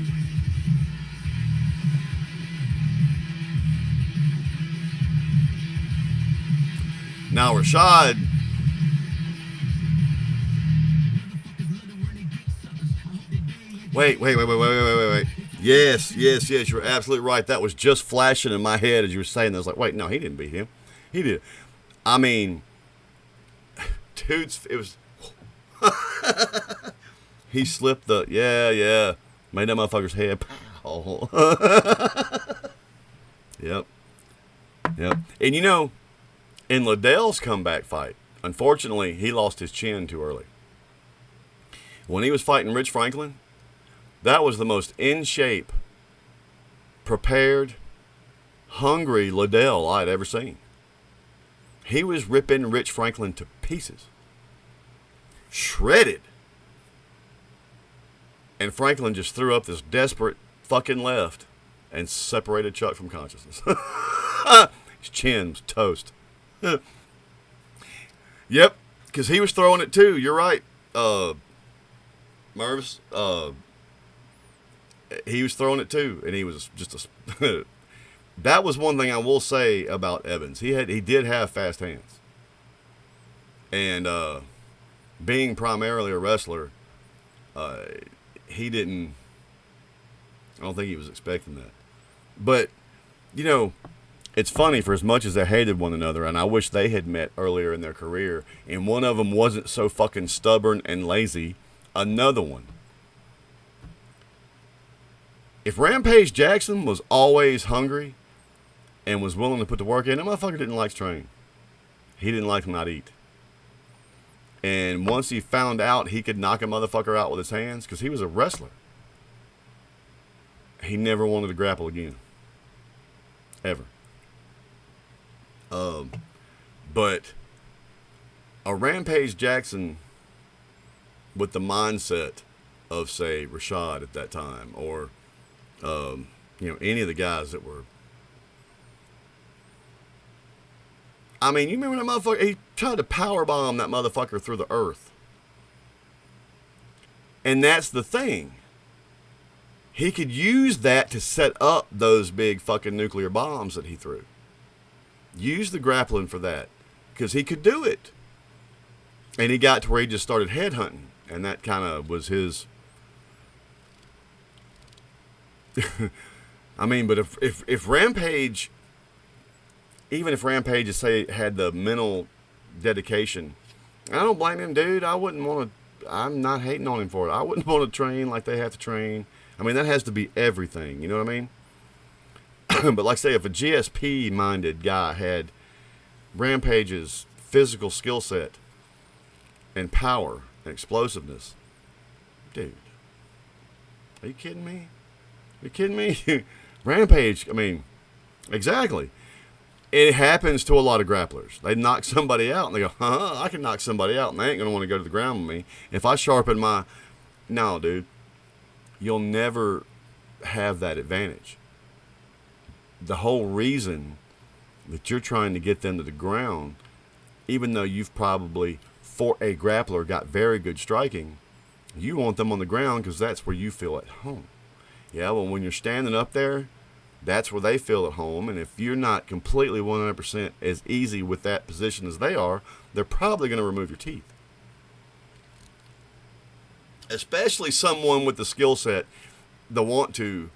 Now Rashad. Wait. Yes, you're absolutely right. That was just flashing in my head as you were saying that. I was like, wait, no, he didn't beat him. He did. I mean, dude's, it was, he slipped the, yeah, made that motherfucker's head pow. Yep. And you know, in Liddell's comeback fight, unfortunately, he lost his chin too early. When he was fighting Rich Franklin, that was the most in shape, prepared, hungry Liddell I'd ever seen. He was ripping Rich Franklin to pieces. Shredded. And Franklin just threw up this desperate fucking left and separated Chuck from consciousness. His chin was toast. Yep, because he was throwing it too. You're right, Mervis. He was throwing it too, and he was just a. That was one thing I will say about Evans. He did have fast hands, and being primarily a wrestler, he didn't. I don't think he was expecting that. But you know, it's funny, for as much as they hated one another, and I wish they had met earlier in their career, and one of them wasn't so fucking stubborn and lazy, another one. If Rampage Jackson was always hungry and was willing to put the work in, that motherfucker didn't like to train. He didn't like to not eat. And once he found out he could knock a motherfucker out with his hands, because he was a wrestler, he never wanted to grapple again. Ever. But a Rampage Jackson with the mindset of, say, Rashad at that time, or any of the guys that were. I mean, you remember that motherfucker? He tried to powerbomb that motherfucker through the earth. And that's the thing. He could use that to set up those big fucking nuclear bombs that he threw. Use the grappling for that. Because he could do it. And he got to where he just started headhunting. And that kind of was his... I mean, but if Rampage... Even if Rampage, say, had the mental dedication, I don't blame him, dude. I wouldn't want to... I'm not hating on him for it. I wouldn't want to train like they have to train. I mean, that has to be everything. You know what I mean? But like I say, if a GSP-minded guy had Rampage's physical skill set and power and explosiveness, dude, are you kidding me? Are you kidding me? Rampage, I mean, exactly. It happens to a lot of grapplers. They knock somebody out and they go, I can knock somebody out and they ain't going to want to go to the ground with me. If I sharpen my... No, dude. You'll never have that advantage. The whole reason that you're trying to get them to the ground, even though you've probably, for a grappler, got very good striking, you want them on the ground because that's where you feel at home. Yeah, well, when you're standing up there, that's where they feel at home. And if you're not completely 100% as easy with that position as they are, they're probably going to remove your teeth. Especially someone with the skill set, the want to,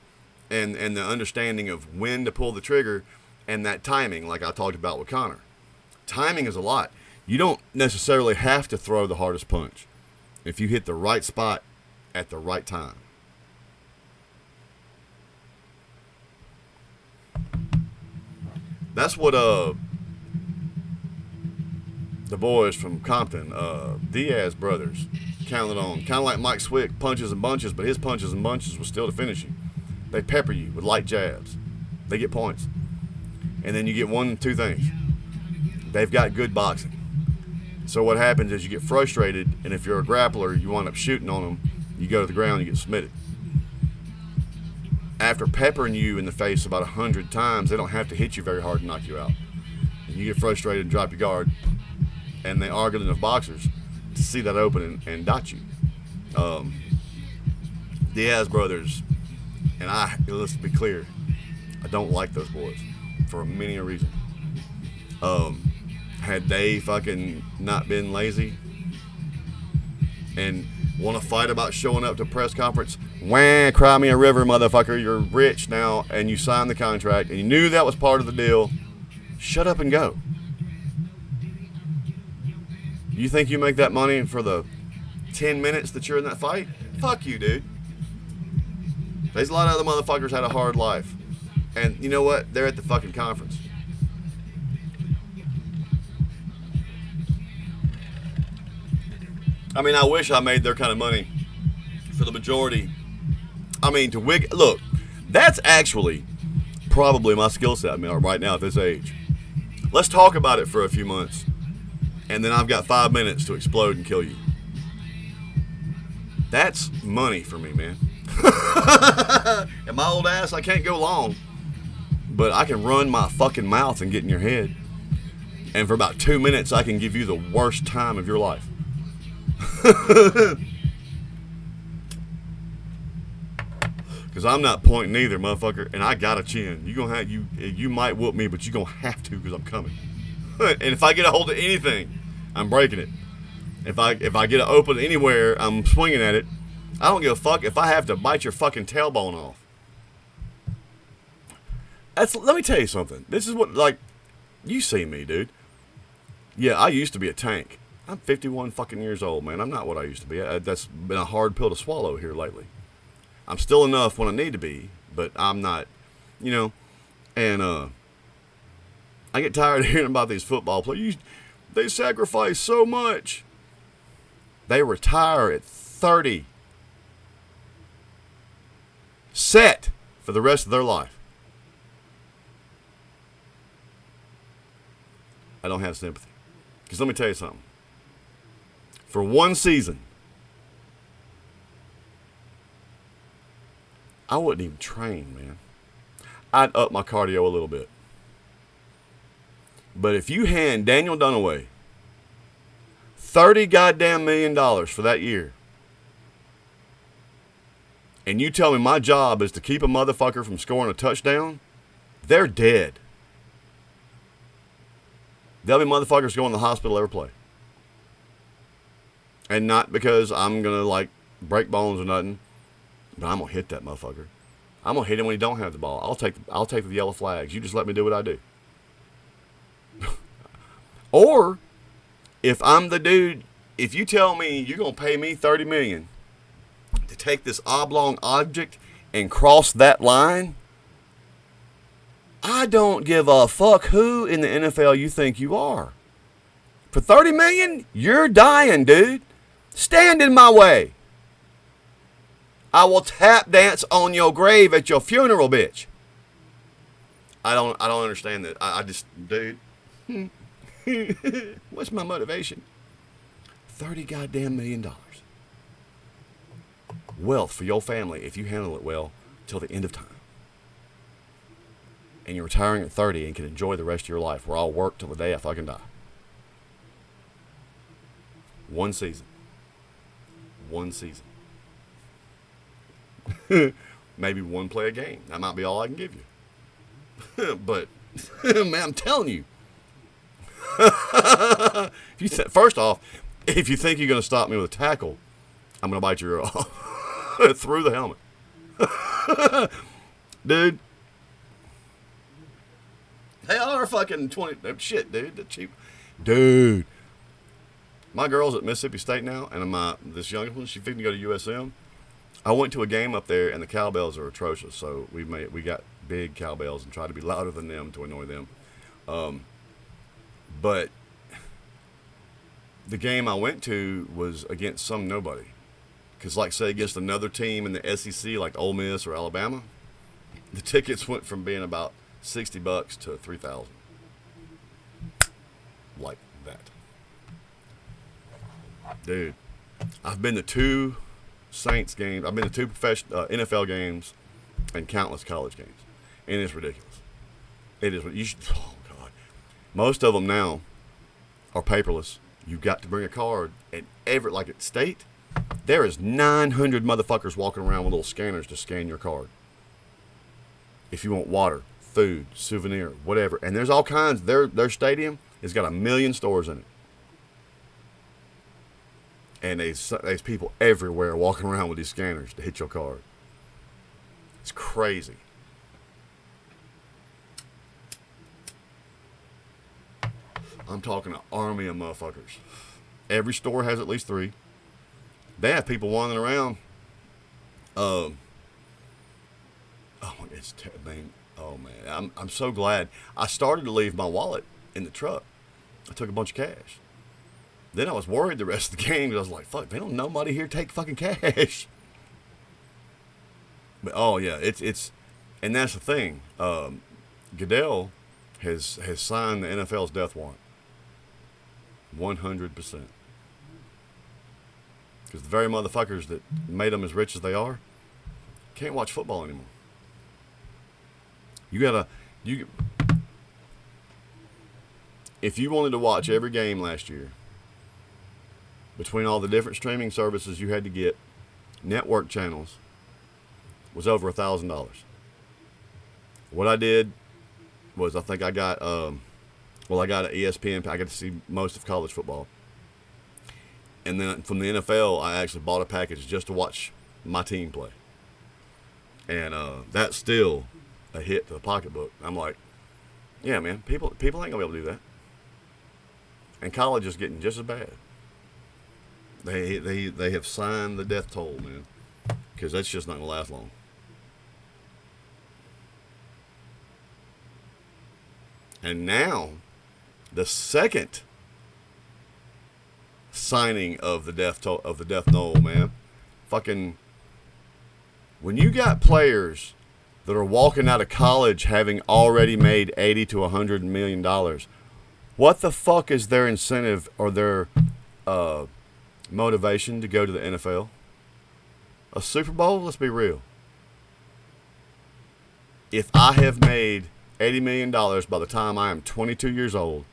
and the understanding of when to pull the trigger, and that timing, like I talked about with Connor. Timing is a lot. You don't necessarily have to throw the hardest punch if you hit the right spot at the right time. That's what the boys from Compton, Diaz brothers, counted on. Kind of like Mike Swick, punches and bunches, but his punches and bunches was still to finish you. They pepper you with light jabs. They get points. And then you get one of two things. They've got good boxing. So what happens is you get frustrated, and if you're a grappler, you wind up shooting on them. You go to the ground, you get submitted. After peppering you in the face about 100 times, they don't have to hit you very hard to knock you out. And you get frustrated and drop your guard, and they are good enough boxers to see that open and dot you. Diaz brothers, and let's be clear, I don't like those boys for many a reason. Had they fucking not been lazy and want to fight about showing up to press conference, wah, cry me a river, motherfucker, you're rich now and you signed the contract and you knew that was part of the deal, shut up and go. You think you make that money for the 10 minutes that you're in that fight? Fuck you, dude. There's a lot of other motherfuckers had a hard life. And you know what? They're at the fucking conference. I mean, I wish I made their kind of money for the majority. I mean, look, that's actually probably my skill set. I mean, right now at this age. Let's talk about it for a few months. And then I've got 5 minutes to explode and kill you. That's money for me, man. And my old ass, I can't go long. But I can run my fucking mouth and get in your head. And for about 2 minutes, I can give you the worst time of your life. Cause I'm not pointing either, motherfucker, and I got a chin. You might whoop me, but you gonna have to, cause I'm coming. And if I get a hold of anything, I'm breaking it. If I get it open anywhere, I'm swinging at it. I don't give a fuck if I have to bite your fucking tailbone off. Let me tell you something. This is what, like, you see me, dude. Yeah, I used to be a tank. I'm 51 fucking years old, man. I'm not what I used to be. That's been a hard pill to swallow here lately. I'm still enough when I need to be, but I'm not, and I get tired of hearing about these football players. They sacrifice so much. They retire at 30. Set for the rest of their life. I don't have sympathy. Because let me tell you something. For one season, I wouldn't even train, man. I'd up my cardio a little bit. But if you hand Daniel Dunaway $30 goddamn million for that year, and you tell me my job is to keep a motherfucker from scoring a touchdown, they're dead. There'll be motherfuckers going to the hospital every play. And not because I'm going to, like, break bones or nothing, but I'm going to hit that motherfucker. I'm going to hit him when he don't have the ball. I'll take the yellow flags. You just let me do what I do. Or, if I'm the dude, if you tell me you're going to pay me $30 million to take this oblong object and cross that line, I don't give a fuck who in the NFL you think you are. For $30 million, you're dying, dude. Stand in my way. I will tap dance on your grave at your funeral, bitch. I don't understand that. I just, dude. What's my motivation? $30 goddamn million. Wealth for your family if you handle it well till the end of time. And you're retiring at 30 and can enjoy the rest of your life where I'll work till the day I fucking die. One season. Maybe one play a game. That might be all I can give you. But, man, I'm telling you. First off, if you think you're going to stop me with a tackle, I'm going to bite your ear off through the helmet. Dude. They are fucking 20. Shit, dude. The cheap. Dude. My girl's at Mississippi State now, and this young one, she's fixing to go to USM. I went to a game up there, and the cowbells are atrocious, so we got big cowbells and tried to be louder than them to annoy them. But the game I went to was against some nobody. Because, like, say, against another team in the SEC, like Ole Miss or Alabama, the tickets went from being about $60 to $3,000. Like that. Dude, I've been to 2 Saints games. I've been to 2 professional NFL games and countless college games. And it's ridiculous. It is. You should, oh, God. Most of them now are paperless. You've got to bring a card. And like at State, there is 900 motherfuckers walking around with little scanners to scan your card. If you want water, food, souvenir, whatever. And there's all kinds. Their stadium has got 1 million stores in it. And there's people everywhere walking around with these scanners to hit your card. It's crazy. I'm talking an army of motherfuckers. Every store has at least 3. They have people wandering around. Man, I'm so glad. I started to leave my wallet in the truck. I took a bunch of cash. Then I was worried the rest of the game because I was like, fuck, they don't know nobody here take fucking cash. But oh yeah, it's and that's the thing. Goodell has signed the NFL's death warrant. 100%. Because the very motherfuckers that made them as rich as they are can't watch football anymore. If you wanted to watch every game last year, between all the different streaming services you had to get, network channels, was over $1,000. What I did was I think I got I got an ESPN. I got to see most of college football. And then from the NFL, I actually bought a package just to watch my team play. And that's still a hit to the pocketbook. I'm like, yeah, man, people ain't gonna be able to do that. And college is getting just as bad. They have signed the death toll, man, because that's just not gonna last long. And now, the second signing of the death knoll, man, fucking, when you got players that are walking out of college having already made $80 to $100 million, what the fuck is their incentive or their motivation to go to the NFL? A Super Bowl? Let's be real. If I have made $80 million by the time I am 22 years old,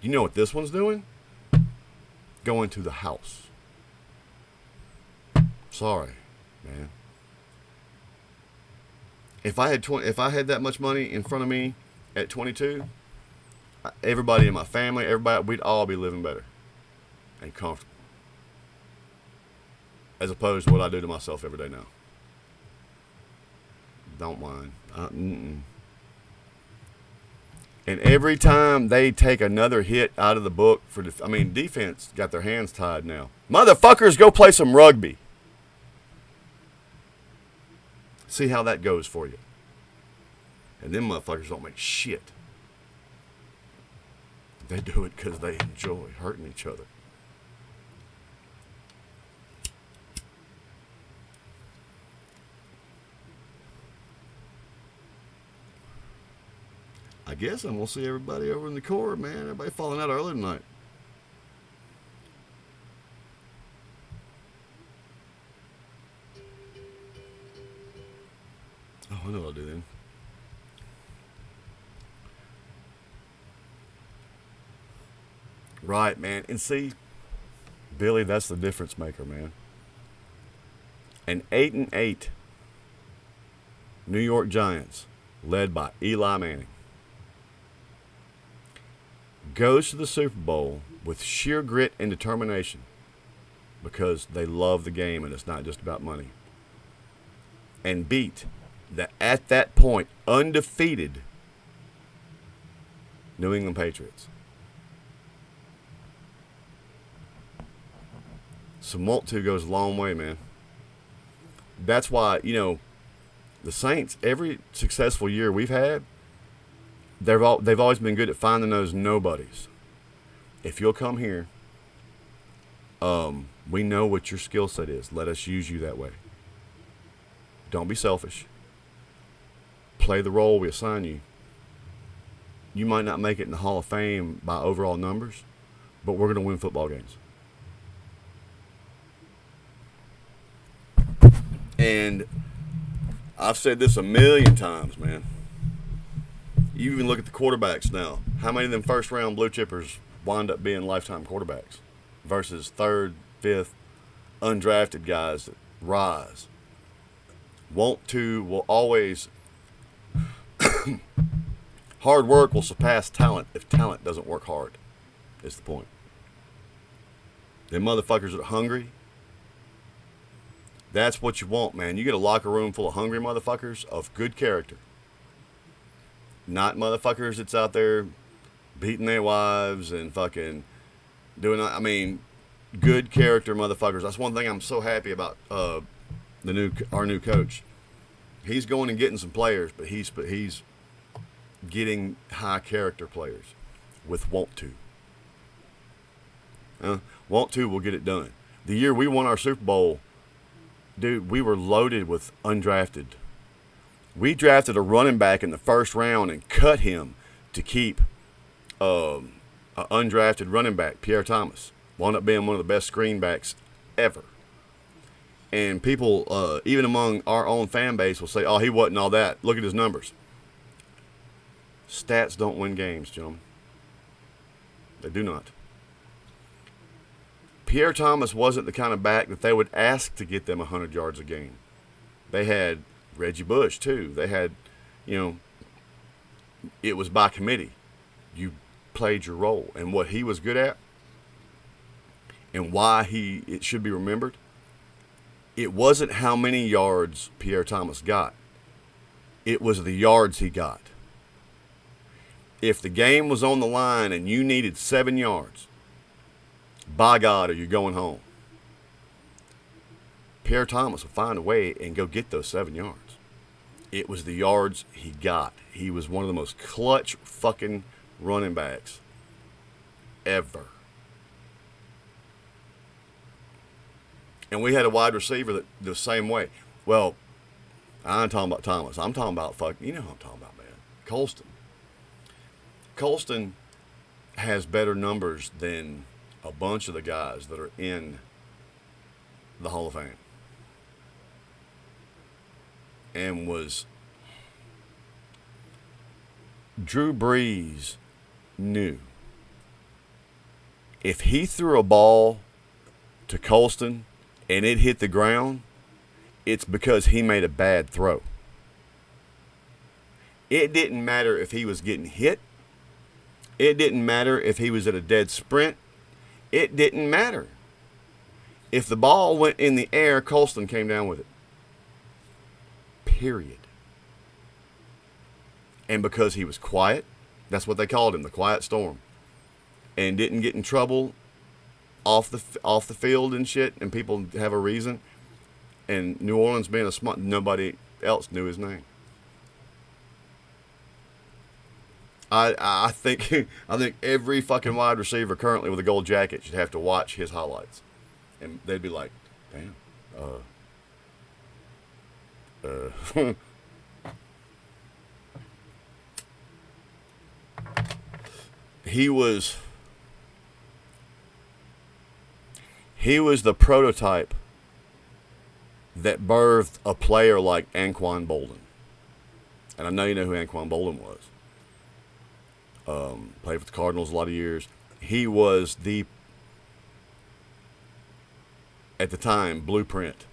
you know what this one's doing? Going to the house. Sorry, man. If I had that much money in front of me at 22, everybody in my family, we'd all be living better and comfortable. As opposed to what I do to myself every day now. Don't mind. And every time they take another hit out of the book defense got their hands tied now. Motherfuckers, go play some rugby. See how that goes for you. And them motherfuckers don't make shit. They do it because they enjoy hurting each other. I guess I'm going to see everybody over in the core, man. Everybody falling out early tonight. Oh, I know what I'll do then. Right, man. And see, Billy, that's the difference maker, man. An 8-8 New York Giants, led by Eli Manning, goes to the Super Bowl with sheer grit and determination because they love the game and it's not just about money. And beat the, at that point, undefeated New England Patriots. Some want to goes a long way, man. That's why, the Saints, every successful year we've had, they've always been good at finding those nobodies. If you'll come here, we know what your skill set is. Let us use you that way. Don't be selfish. Play the role we assign you. You might not make it in the Hall of Fame by overall numbers, but we're going to win football games. And I've said this a million times, man. You even look at the quarterbacks now. How many of them first-round blue chippers wind up being lifetime quarterbacks versus third, fifth, undrafted guys that rise? Will always... Hard work will surpass talent if talent doesn't work hard, is the point. Them motherfuckers that are hungry, that's what you want, man. You get a locker room full of hungry motherfuckers of good character. Not motherfuckers that's out there beating their wives and fucking doing, I mean, good character motherfuckers. That's one thing I'm so happy about our new coach. He's going and getting some players, but he's getting high character players with want to. Want to will get it done. The year we won our Super Bowl, dude, we were loaded with undrafted. We drafted a running back in the first round and cut him to keep an undrafted running back, Pierre Thomas. Wound up being one of the best screen backs ever. And people, even among our own fan base, will say, oh, he wasn't all that. Look at his numbers. Stats don't win games, gentlemen. They do not. Pierre Thomas wasn't the kind of back that they would ask to get them 100 yards a game. They had Reggie Bush, too. They had, it was by committee. You played your role. And what he was good at and why it should be remembered, it wasn't how many yards Pierre Thomas got. It was the yards he got. If the game was on the line and you needed 7 yards, by God, are you going home? Pierre Thomas would find a way and go get those 7 yards. It was the yards he got. He was one of the most clutch fucking running backs ever. And we had a wide receiver that the same way. Well, I ain't talking about Thomas. I'm talking about you know who I'm talking about, man. Colston. Colston has better numbers than a bunch of the guys that are in the Hall of Fame. And Drew Brees knew if he threw a ball to Colston and it hit the ground, it's because he made a bad throw. It didn't matter if he was getting hit. It didn't matter if he was at a dead sprint. It didn't matter. If the ball went in the air, Colston came down with it. Period. And because he was quiet, that's what they called him, the quiet storm, and didn't get in trouble off the field and shit, and people have a reason. And New Orleans being a smart, nobody else knew his name. I think every fucking wide receiver currently with a gold jacket should have to watch his highlights, and they'd be like, "Damn, he was the prototype that birthed a player like Anquan Bolden, and I know you know who Anquan Bolden was." Played for the Cardinals a lot of years. He was at the time, blueprint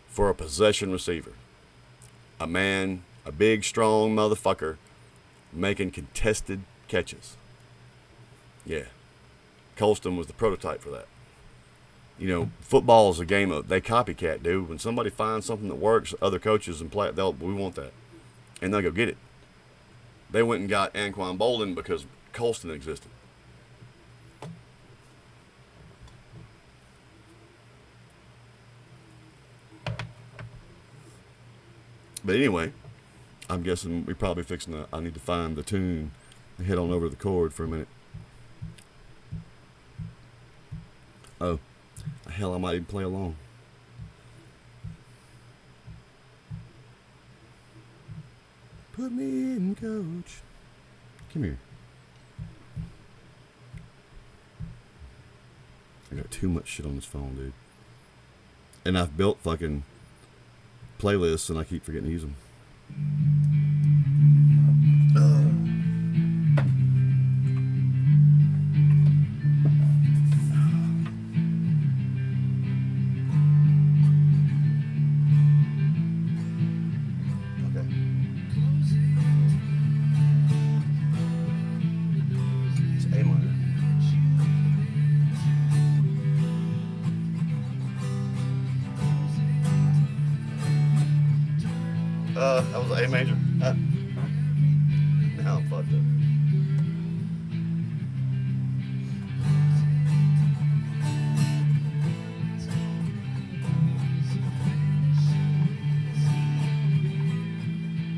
for a possession receiver. A man, a big, strong motherfucker making contested catches. Yeah. Colston was the prototype for that. Football is a game of, they copycat, dude. When somebody finds something that works, other coaches and play, we want that. And they'll go get it. They went and got Anquan Bolden because Colston existed. But anyway, I'm guessing we probably I need to find the tune Head on over to the chord for a minute. Oh, hell, I might even play along. Put me in, coach. Come here. I got too much shit on this phone, dude. And I've built fucking playlists and I keep forgetting to use them. Okay. It's A minor. That was an A major. Now I'm fucked up.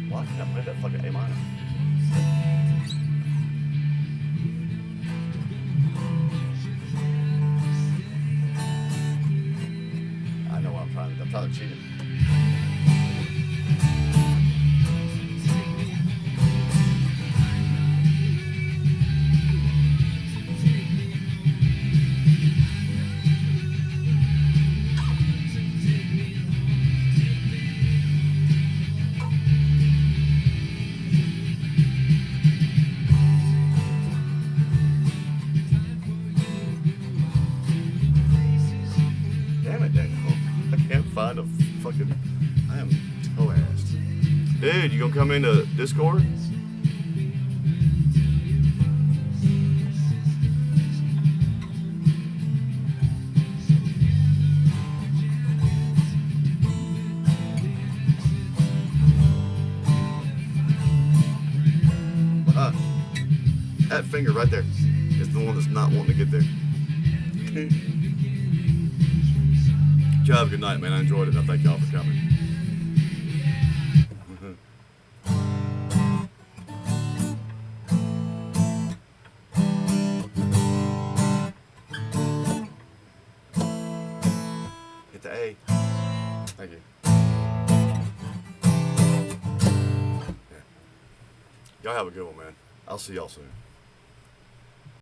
Why can't I play that fucking A minor? I know what I'm trying to cheat it. Damn it, Daniel. I can't find a fucking... I am toe-assed. Dude, you gonna come into Discord? That finger right there is the one that's not wanting to get there. Job, good night, man. I enjoyed it. I thank y'all for coming. Hit the A. Thank you. Yeah. Y'all have a good one, man. I'll see y'all soon.